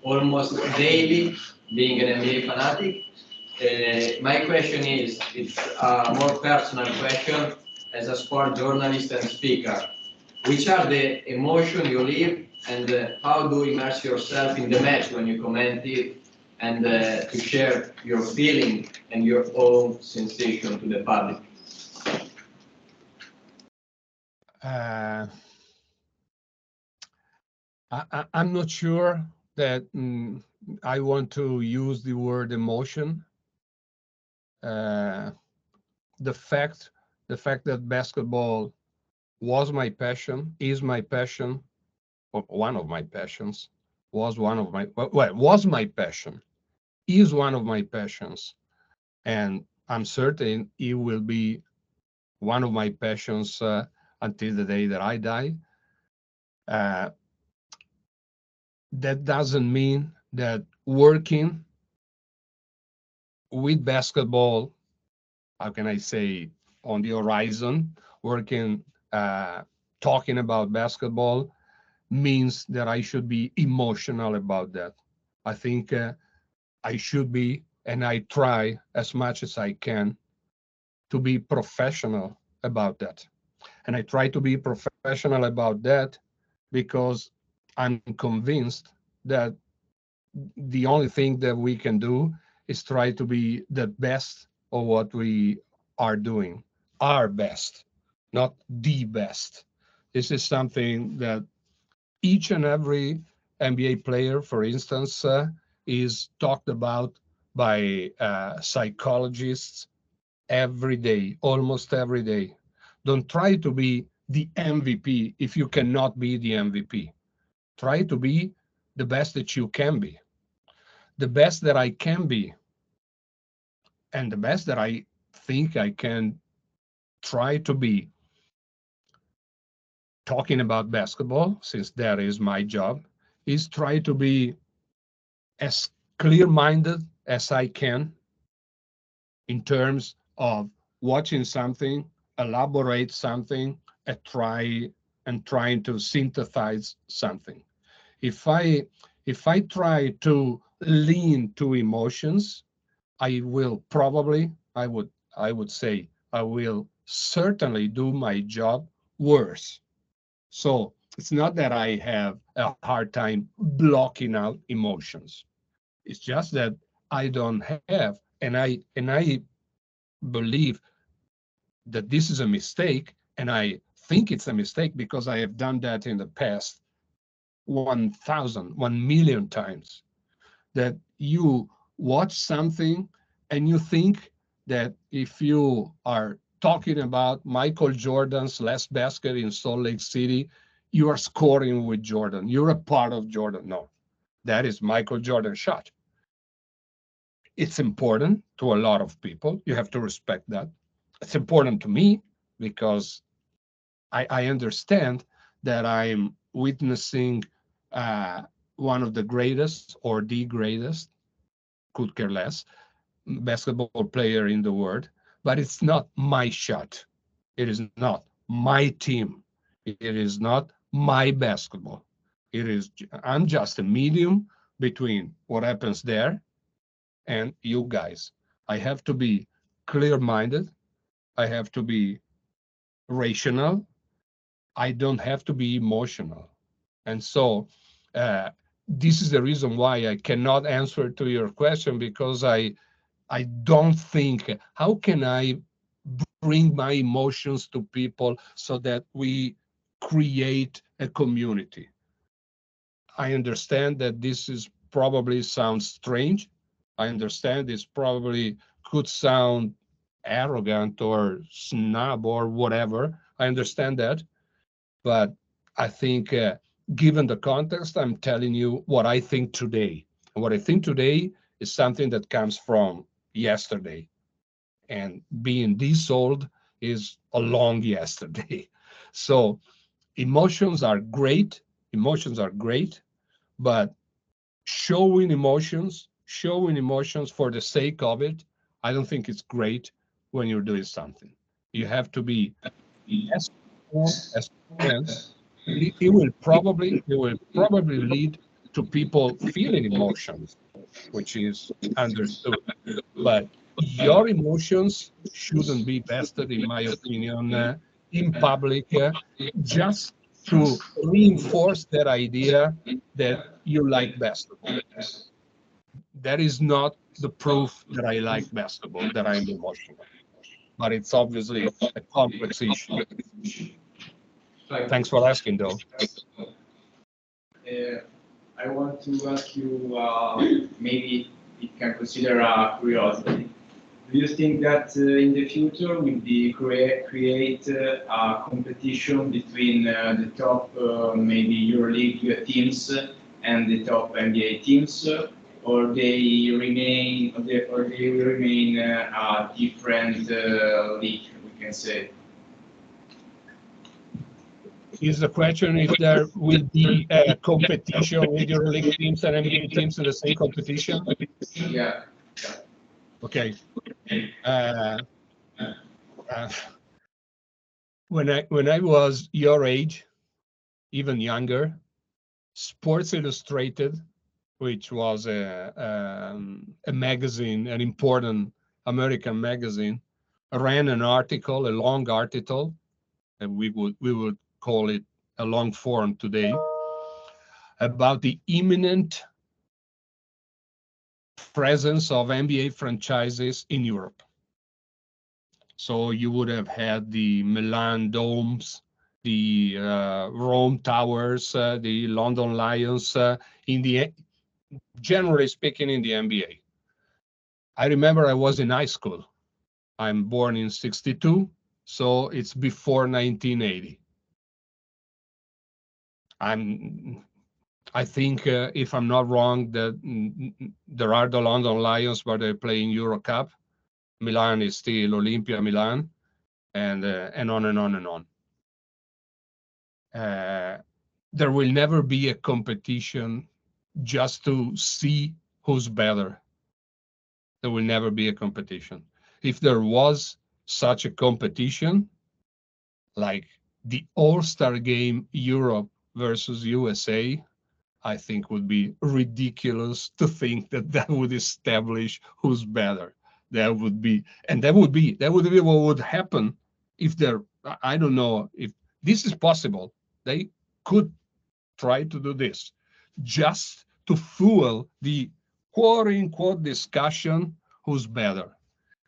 almost daily, being an NBA fanatic. My question is, it's a more personal question as a sport journalist and speaker. Which are the emotions you live and how do you immerse yourself in the match when you comment it and to share your feeling and your own sensation to the public? I'm not sure that I want to use the word emotion. The fact that basketball was my passion, is my passion, or one of my passions, was my passion, is one of my passions, and I'm certain it will be one of my passions until the day that I die. That doesn't mean that working with basketball, how can I say, on the horizon, working, talking about basketball means that I should be emotional about that. I think I should be, and I try as much as I can to be professional about that. And I try to be professional about that because I'm convinced that the only thing that we can do is try to be the best of what we are doing, our best, not the best. This is something that each and every NBA player, for instance, is talked about by psychologists every day, almost every day. Don't try to be the MVP if you cannot be the MVP. Try to be the best that you can be, the best that I can be, and the best that I think I can try to be. Talking about basketball, since that is my job, is try to be as clear-minded as I can in terms of watching something, elaborate something, and trying to synthesize something. If I try to lean to emotions, I will probably, I would say, I will certainly do my job worse. So it's not that I have a hard time blocking out emotions. It's just that I don't have, and I believe that this is a mistake, and I think it's a mistake because I have done that in the past 1,000, 1,000,000 times. That you watch something and you think that if you are talking about Michael Jordan's last basket in Salt Lake City, you are scoring with Jordan. You're a part of Jordan. No, that is Michael Jordan's shot. It's important to a lot of people. You have to respect that. It's important to me because I understand that I'm witnessing one of the greatest or the greatest, could care less, basketball player in the world, but it's not my shot. It is not my team. It is not my basketball. I'm just a medium between what happens there and you guys. I have to be clear-minded. I have to be rational. I don't have to be emotional. And so this is the reason why I cannot answer to your question, because I don't think, how can I bring my emotions to people so that we create a community? I understand that this is probably sounds strange. I understand this probably could sound arrogant or snob or whatever. I understand that. But I think, given the context, I'm telling you what I think today. And what I think today is something that comes from yesterday. And being this old is a long yesterday. So emotions are great. Emotions are great, but showing emotions for the sake of it, I don't think it's great when you're doing something. You have to be as calm as you can. It will probably lead to people feeling emotions, which is understood. But your emotions shouldn't be vested, in my opinion, in public, just to reinforce that idea that you like basketball. That is not the proof that I like basketball, that I'm emotional. But it's obviously a complex issue. Thanks for asking, though. I want to ask you, maybe you can consider a curiosity. Do you think that in the future will be create a competition between the top maybe EuroLeague teams and the top NBA teams, or they remain, or they will remain a different league, we can say? Is the question if there will be a competition with EuroLeague teams and NBA teams in the same Yeah. Okay. When I was your age, even younger, Sports Illustrated, which was a magazine, an important American magazine, ran an article, a long article, and we would call it a long form today, about the imminent presence of NBA franchises in Europe. So you would have had the Milan Domes, the Rome Towers, the London Lions, generally speaking, in the NBA. I remember I was in high school. I'm born in '62, so it's before 1980. I think, if I'm not wrong, that there are the London Lions, but they're playing Euro Cup. Milan is still Olympia Milan, and on and on and on. There will never be a competition just to see who's better. There will never be a competition. If there was such a competition, like the All-Star Game Europe versus USA, I think would be ridiculous to think that would establish who's better. That would be what would happen if there, I don't know if this is possible. They could try to do this just to fuel the quote unquote discussion who's better.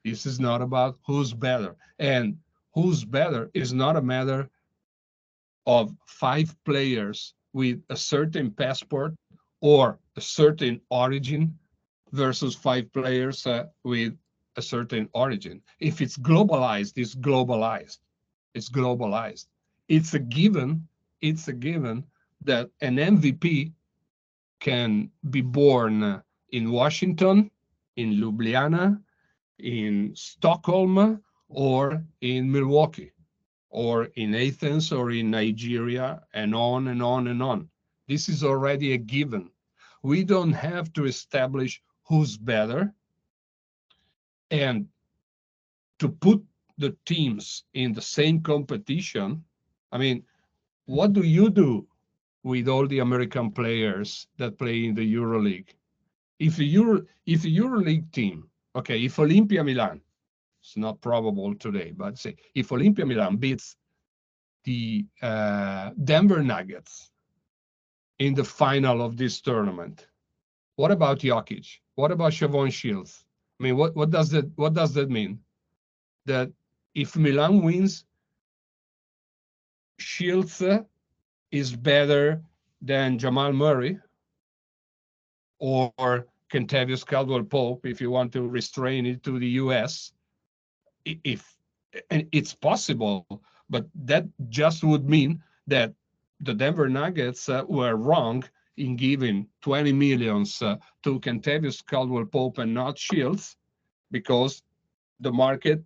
This is not about who's better. And who's better is not a matter of 5 players with a certain passport or a certain origin versus 5 players with a certain origin. If it's globalized, it's globalized. It's globalized. It's a given that an MVP can be born in Washington, in Ljubljana, in Stockholm, or in Milwaukee, or in Athens, or in Nigeria, and on and on and on. This is already a given. We don't have to establish who's better. And to put the teams in the same competition, I mean, what do you do with all the American players that play in the EuroLeague? If the EuroLeague team, okay, if Olympia Milan, it's not probable today, but say if Olympia Milan beats the Denver Nuggets in the final of this tournament, what about Jokic? What about Shavon Shields? I mean, what does that mean? That if Milan wins, Shields is better than Jamal Murray or Kentavious Caldwell-Pope, if you want to restrain it to the US. And it's possible, but that just would mean that the Denver Nuggets were wrong in giving 20 millions to Kentavious Caldwell-Pope and not Shields, because the market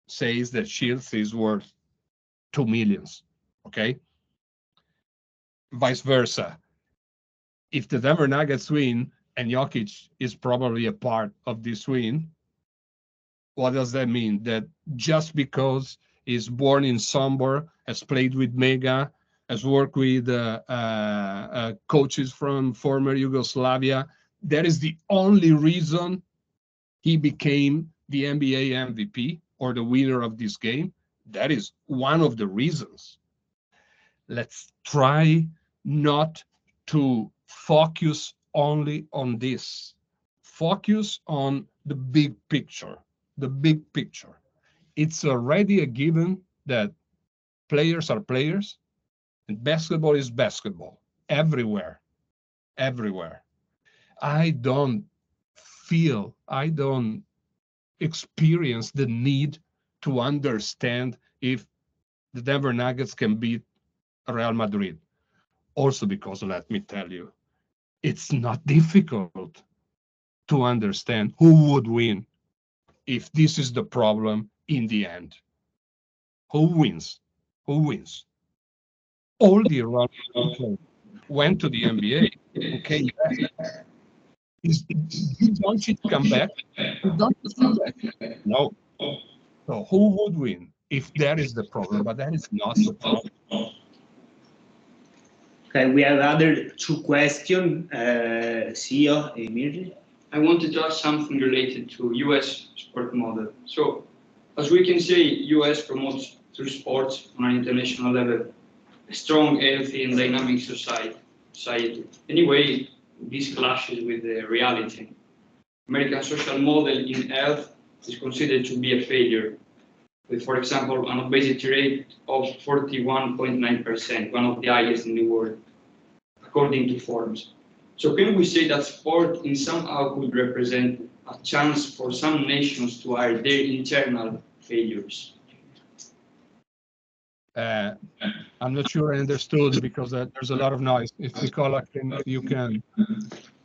says that Shields is worth 2 millions, okay? Vice versa. If the Denver Nuggets win, and Jokic is probably a part of this win, what does that mean? That just because he's born in Sombor, has played with Mega, has worked with coaches from former Yugoslavia, that is the only reason he became the NBA MVP or the winner of this game? That is one of the reasons. Let's try not to focus only on this. Focus on the big picture. The big picture. It's already a given that players are players and basketball is basketball everywhere. Everywhere. I don't experience the need to understand if the Denver Nuggets can beat Real Madrid. Also because, let me tell you, it's not difficult to understand who would win if this is the problem in the end. Who wins? Who wins? All the Iranian people went to the NBA and came back. Did Doncic come back? No. So who would win if that is the problem? But that is not the problem. Okay, we have other two questions. CEO, immediately. I wanted to ask something related to US sport model. So, as we can say, US promotes through sports on an international level a strong, healthy, and dynamic society. Anyway, this clashes with the reality. American social model in health is considered to be a failure, with, for example, an obesity rate of 41.9%, one of the highest in the world, according to Forbes. So can we say that sport in somehow could represent a chance for some nations to hide their internal failures? I'm not sure I understood because there's a lot of noise. If Nicola you can.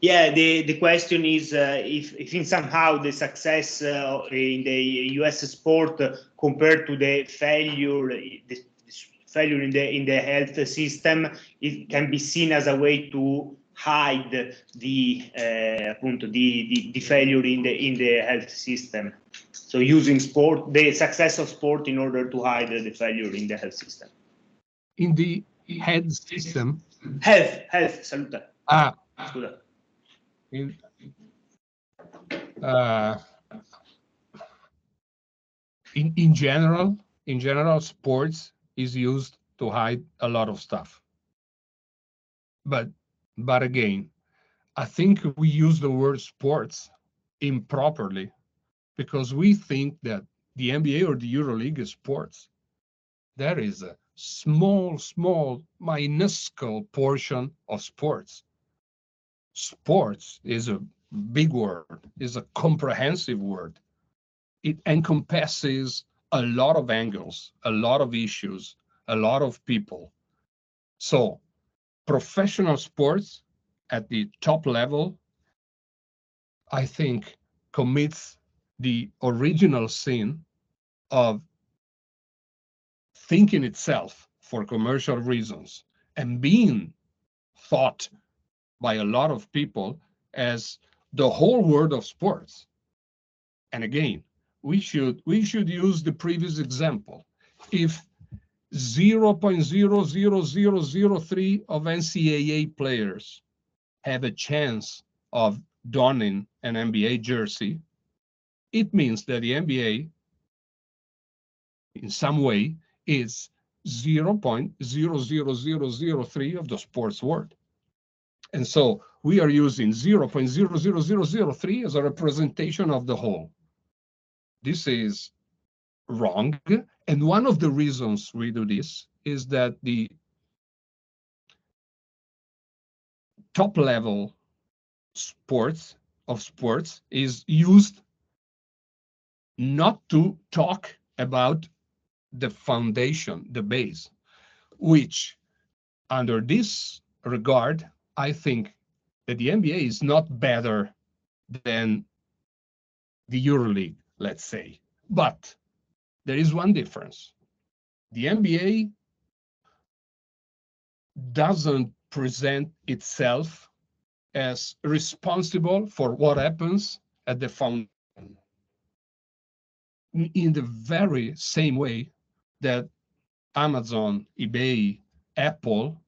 Yeah, the question is if in somehow the success in the US sport compared to the failure in the health system, it can be seen as a way to hide the failure in the health system. So using sport, the success of sport in order to hide the failure in the health system. In the health system? Health, salute. Scusa. In general, sports is used to hide a lot of stuff. But again, I think we use the word sports improperly because we think that the NBA or the EuroLeague is sports. There is a small, minuscule portion of sports. Sports is a big word, is a comprehensive word. It encompasses a lot of angles, a lot of issues, a lot of people. So professional sports at the top level, I think, commits the original sin of thinking itself for commercial reasons and being thought by a lot of people as the whole world of sports. And again, we should use the previous example. If 0.00003 of NCAA players have a chance of donning an NBA jersey, it means that the NBA, in some way, is 0.00003 of the sports world. And so we are using 0.00003 as a representation of the whole. This is wrong. And one of the reasons we do this is that the top level sports is used not to talk about the foundation, the base, which under this regard, I think that the NBA is not better than the EuroLeague, let's say. But there is one difference. The NBA doesn't present itself as responsible for what happens at the foundation in the very same way that Amazon, eBay, Apple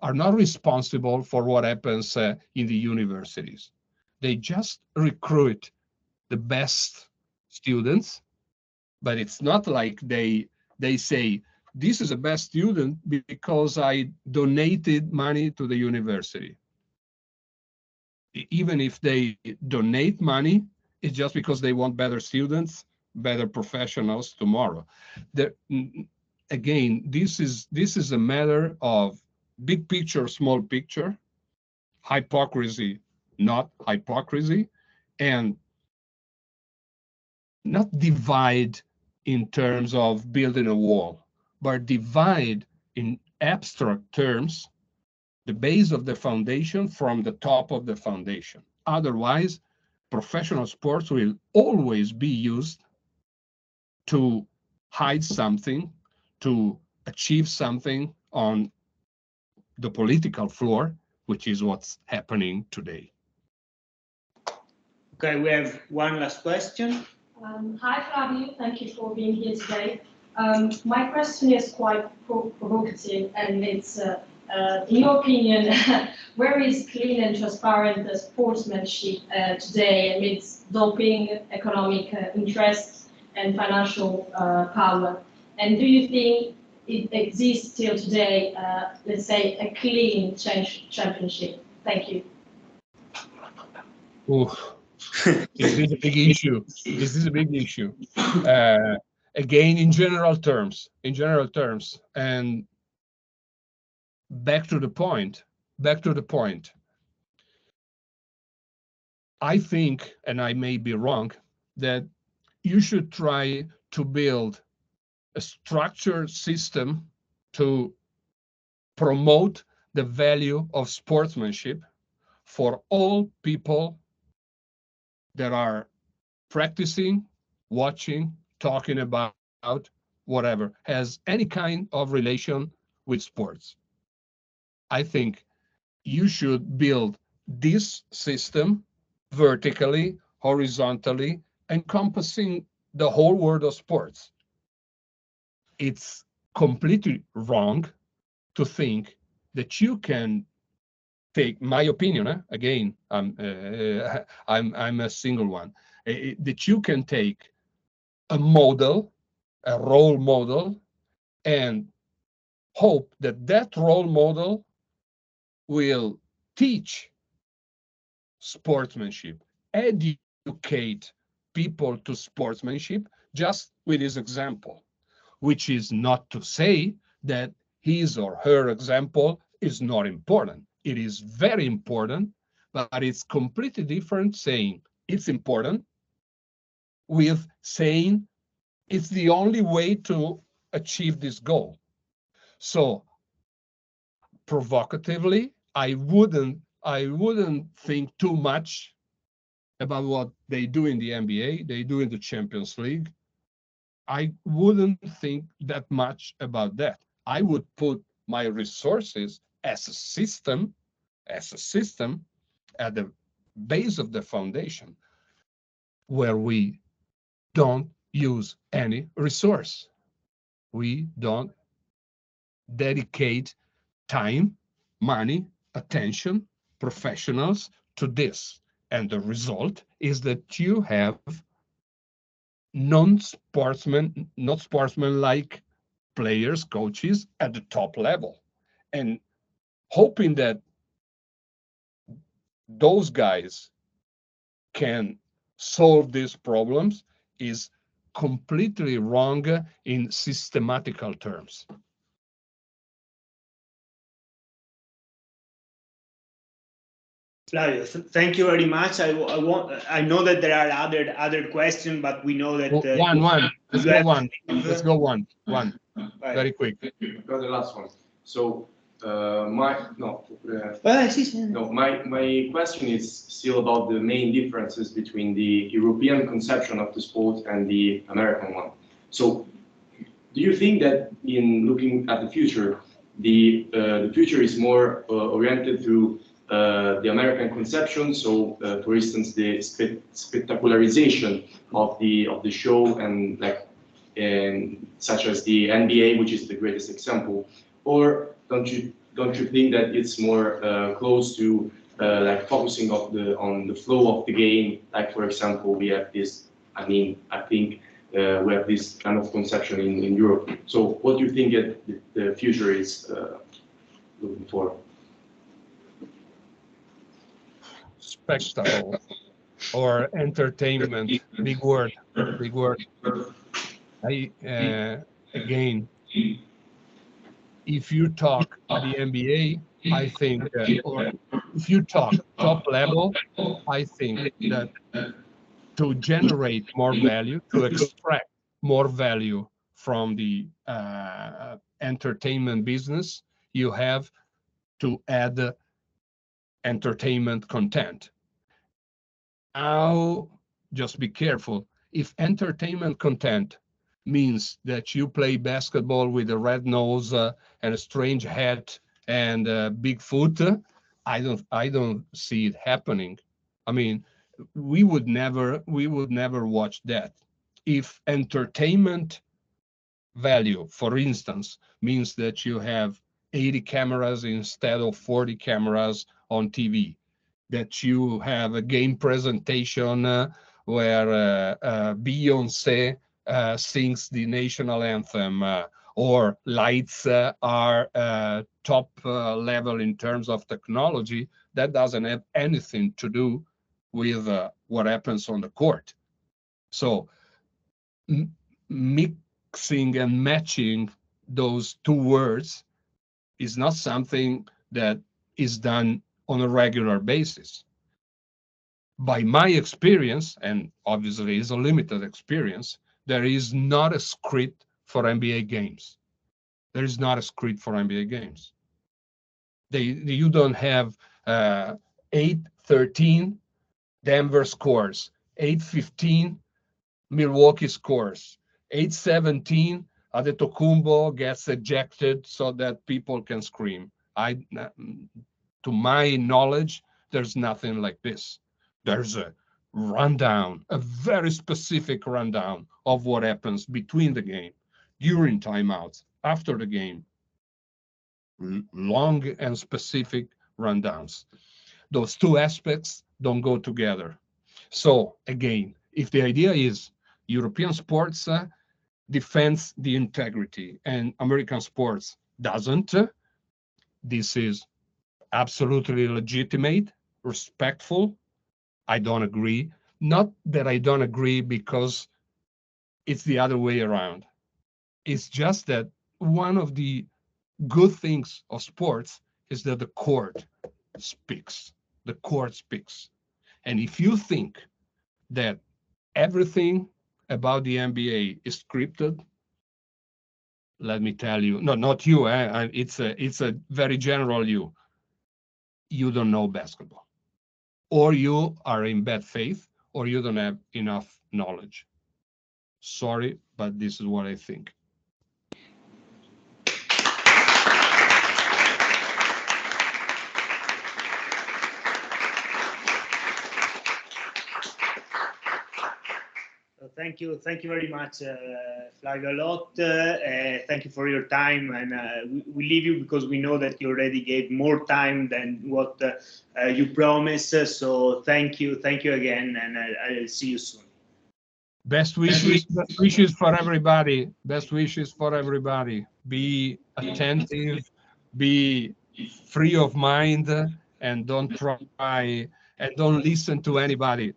are not responsible for what happens in the universities. They just recruit the best students, but it's not like they say, this is a best student because I donated money to the university. Even if they donate money, it's just because they want better students, better professionals tomorrow. Again, this is a matter of big picture, small picture, hypocrisy, not hypocrisy, and not divide in terms of building a wall, but divide in abstract terms the base of the foundation from the top of the foundation. Otherwise, professional sports will always be used to hide something, to achieve something on the political floor, which is what's happening today. Okay, we have one last question. Hi, Flavio. Thank you for being here today. My question is quite provocative, and it's, in your opinion, where is clean and transparent sportsmanship today amidst doping, economic interests, and financial power? And do you think it exists still today, let's say, a clean championship? Thank you. Oof. This is a big issue. This is a big issue. Again, in general terms, and back to the point. I think, and I may be wrong, that you should try to build a structured system to promote the value of sportsmanship for all people that are practicing, watching, talking about, whatever, has any kind of relation with sports. I think you should build this system vertically, horizontally, encompassing the whole world of sports. It's completely wrong to think that you can take my opinion. Again, I'm a single one. That you can take a model, a role model, and hope that that role model will teach sportsmanship, educate people to sportsmanship just with his example, which is not to say that his or her example is not important. It is very important, but it's completely different saying it's important with saying it's the only way to achieve this goal. So provocatively, I wouldn't think too much about what they do in the NBA, they do in the Champions League. I wouldn't think that much about that. I would put my resources as a system at the base of the foundation where we don't use any resource. We don't dedicate time, money, attention, professionals to this. And the result is that you have not sportsman-like players, coaches at the top level. And hoping that those guys can solve these problems is completely wrong in systematical terms. Flavio, thank you very much. I know that there are other questions, but we know that one. Let's go one. Very quick. Got the last one. So my question is still about the main differences between the European conception of the sport and the American one. So do you think that in looking at the future, the future is more oriented through the American conception? So, for instance, the spectacularization of the show, and such as the NBA, which is the greatest example, or don't you think that it's more close to like focusing on the flow of the game? Like, for example, we have this. I think we have this kind of conception in Europe. So, what do you think that the future is looking for? Spectacle or entertainment, big word. Again, if you talk the NBA, I think, or if you talk top level, I think that to generate more value, to extract more value from the entertainment business, you have to add entertainment content. Now, just be careful. If entertainment content means that you play basketball with a red nose and a strange hat and a big foot, I don't see it happening. I mean, we would never watch that. if entertainment value, for instance, means that you have 80 cameras instead of 40 cameras on TV, that you have a game presentation where Beyoncé sings the national anthem, or lights are top level in terms of technology, that doesn't have anything to do with what happens on the court. So mixing and matching those two words is not something that is done on a regular basis. By my experience, and obviously it's a limited experience, there is not a script for NBA games. There is not a script for NBA games. You don't have 8-13, Denver scores, 8-15, Milwaukee scores, 8-17, Adetokounmpo gets ejected so that people can scream. To my knowledge, there's nothing like this. There's a rundown, a very specific rundown of what happens between the game, during timeouts, after the game. Long and specific rundowns. Those two aspects don't go together. So again, if the idea is European sports defends the integrity and American sports doesn't, this is absolutely legitimate, respectful. I don't agree. Not that I don't agree because it's the other way around. It's just that one of the good things of sports is that the court speaks. The court speaks. And if you think that everything about the NBA is scripted, let me tell you, no, not you, it's a very general you. You don't know basketball. Or you are in bad faith, or you don't have enough knowledge. Sorry, but this is what I think. Thank you very much, Flavio, a lot. Thank you for your time, and we leave you because we know that you already gave more time than what you promised. So thank you again, and I'll see you soon. Best wishes for everybody. Best wishes for everybody. Be attentive, be free of mind, and don't try and don't listen to anybody,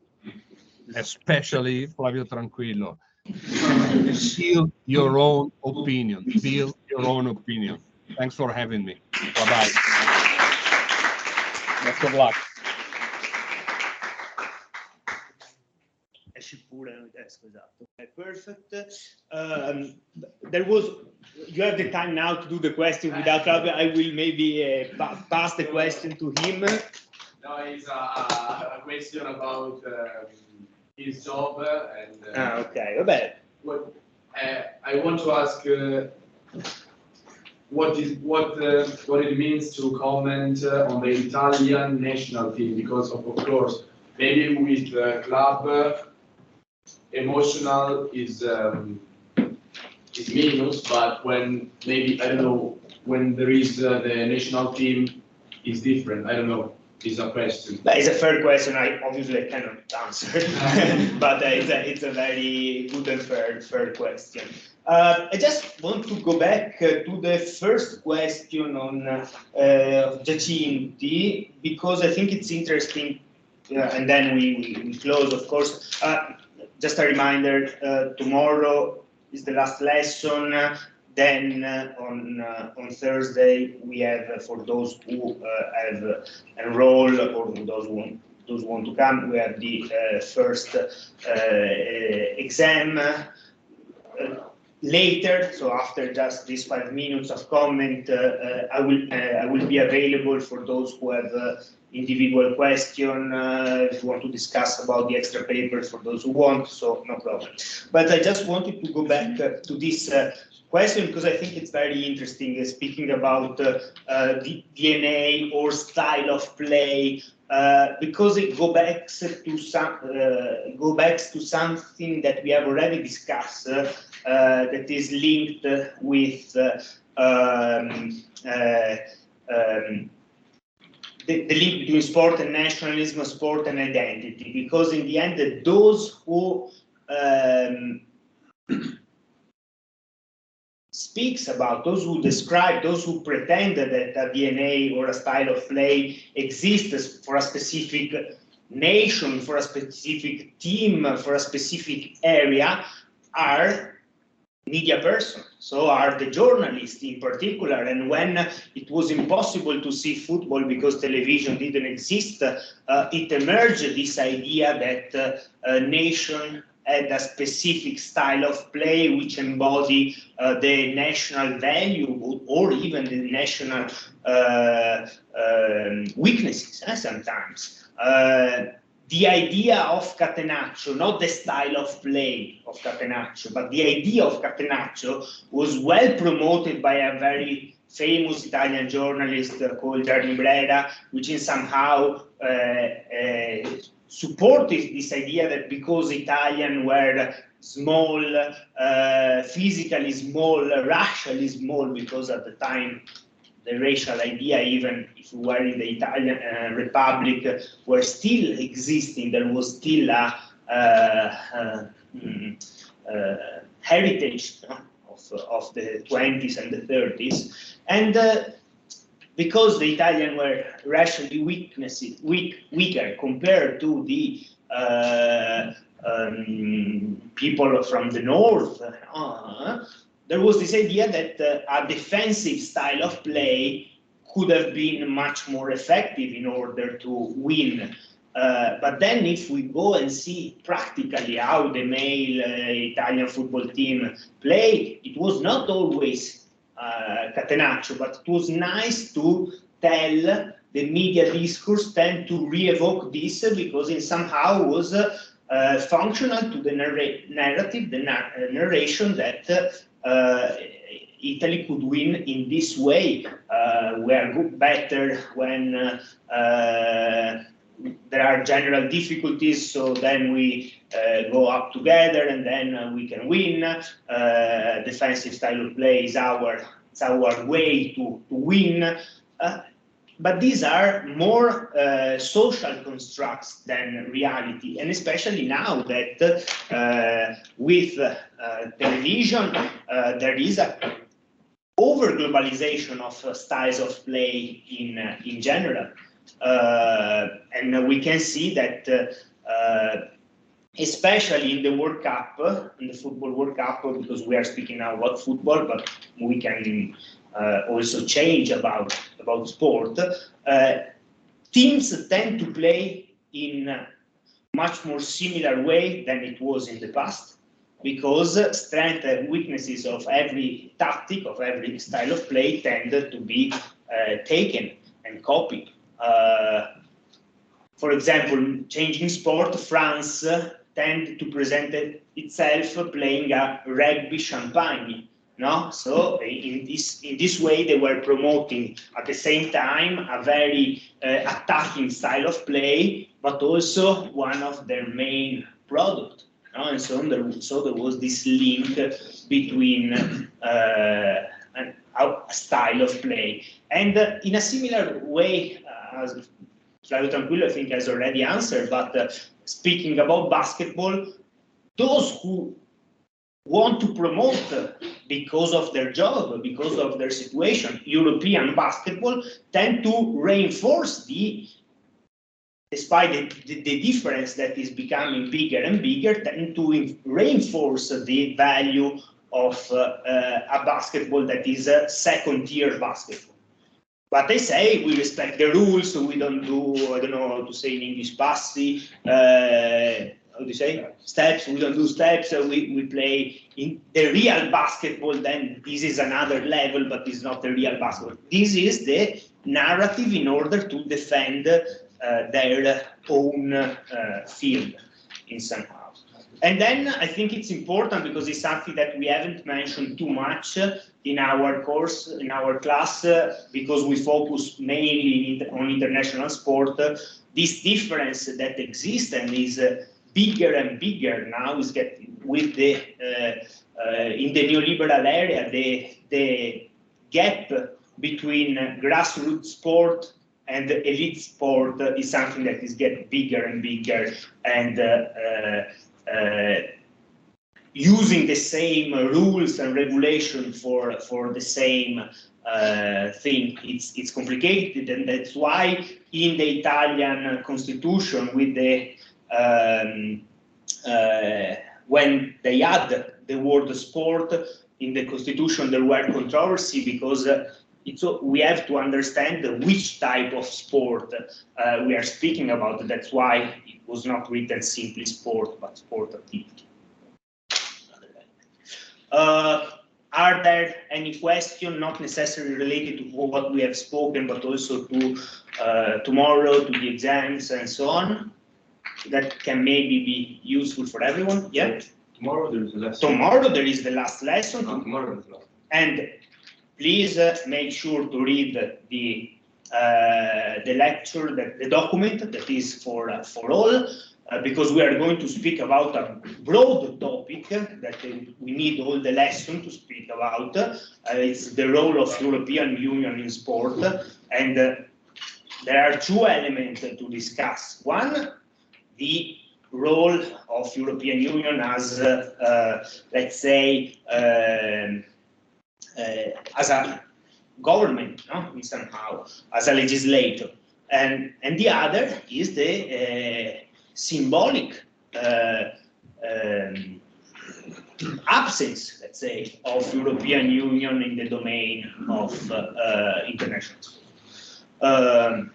especially Flavio Tranquillo. Build your own opinion. Build your own opinion. Thanks for having me. Bye-bye. Best of luck. Perfect. You have the time now to do the question without Flavio. I will maybe pass the question to him. No, it's a question about his job and. Okay, vabbè. I want to ask what it means to comment on the Italian national team, because of course maybe with the club emotional is minus, but when maybe I don't know when there is the national team is different. I don't know. Is a question. It's a fair question. I obviously cannot answer, but it's a very good and fair question. I just want to go back to the first question on Giacinti, because I think it's interesting, and then we close, of course. Just a reminder, tomorrow is the last lesson. Then on Thursday we have, for those who have enrolled or those who want to come, we have the first exam later. So after just these 5 minutes of comment, I will be available for those who have individual question, if you want to discuss about the extra papers for those who want, so no problem. But I just wanted to go back to this question because I think it's very interesting, speaking about the DNA or style of play, because it goes back to something that we have already discussed, that is linked with the link between sport and nationalism, sport and identity, because in the end, those who speaks about, those who describe, those who pretend that a DNA or a style of play exists for a specific nation, for a specific team, for a specific area, are media persons, so are the journalists in particular. And when it was impossible to see football because television didn't exist, it emerged this idea that a nation had a specific style of play which embody the national value or even the national weaknesses sometimes. The idea of catenaccio, not the style of play of catenaccio, but the idea of catenaccio was well promoted by a very famous Italian journalist called Gianni Brera, which is somehow supported this idea that because Italians were small, physically small, racially small, because at the time the racial idea, even if we were in the Italian Republic, were still existing. There was still a heritage of the 20s and the 30s. And because the Italians were racially weaker compared to the people from the north, there was this idea that a defensive style of play could have been much more effective in order to win. But then if we go and see practically how the male Italian football team played, it was not always catenaccio, but it was nice to tell the media discourse, tend to re-evoke this because it somehow was functional to the narrative, the narration that Italy could win in this way. We are better when there are general difficulties, so then we go up together and then we can win. Defensive style of play is our way to win. But these are more social constructs than reality, and especially now that with television there is a over-globalization of styles of play in general. And we can see that especially in the World Cup, in the Football World Cup, because we are speaking now about football, but we can also change about sport. Teams tend to play in a much more similar way than it was in the past, because strengths and weaknesses of every tactic, of every style of play tended to be taken and copied. For example, changing sport, France tend to present itself playing a rugby champagne. No, so in this way they were promoting at the same time a very attacking style of play, but also one of their main product. No? And so there was this link between a style of play. And in a similar way, as Flavio Tranquillo I think has already answered, but speaking about basketball, those who want to promote because of their job, because of their situation, European basketball, tend to reinforce despite the difference that is becoming bigger and bigger, tend to reinforce the value of a basketball that is a second-tier basketball. But they say we respect the rules, so we don't do, I don't know how to say in English, passy, how do you say, steps, we don't do steps, we play in the real basketball, then this is another level, but it's not the real basketball. This is the narrative in order to defend their own field in somehow. And then I think it's important because it's something that we haven't mentioned too much in our course, in our class, because we focus mainly on international sport. This difference that exists and is bigger and bigger now is getting with the in the neoliberal area, the gap between grassroots sport and elite sport is something that is getting bigger and bigger, and using the same rules and regulation for the same thing, it's complicated, and that's why in the Italian constitution, with the when they add the word sport in the constitution, there were controversy because we have to understand which type of sport we are speaking about. That's why it was not written simply sport, but sport activity. Are there any questions, not necessarily related to what we have spoken, but also to tomorrow, to the exams and so on, that can maybe be useful for everyone? Yeah? Tomorrow there is the lesson. Tomorrow there is the last lesson. Tomorrow is the last. And please make sure to read the lecture, the document that is for all, because we are going to speak about a broad topic that we need all the lesson to speak about. It's the role of European Union in sport, and there are two elements to discuss. One, the role of European Union as, let's say, as a government, no? Somehow, as a legislator, and the other is the symbolic absence, let's say, of European Union in the domain of international sport.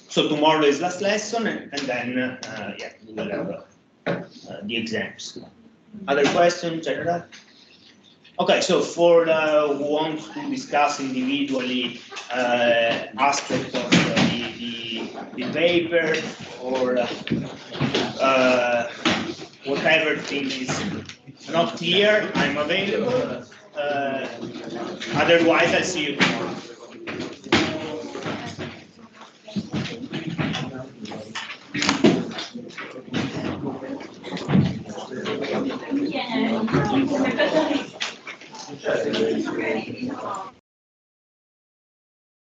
So tomorrow is last lesson, and then yeah, we will have the exams. Other questions, General? Okay, so for who wants to discuss individually aspects of the paper, or whatever thing is not clear, I'm available. Otherwise, I'll see you tomorrow. Yeah.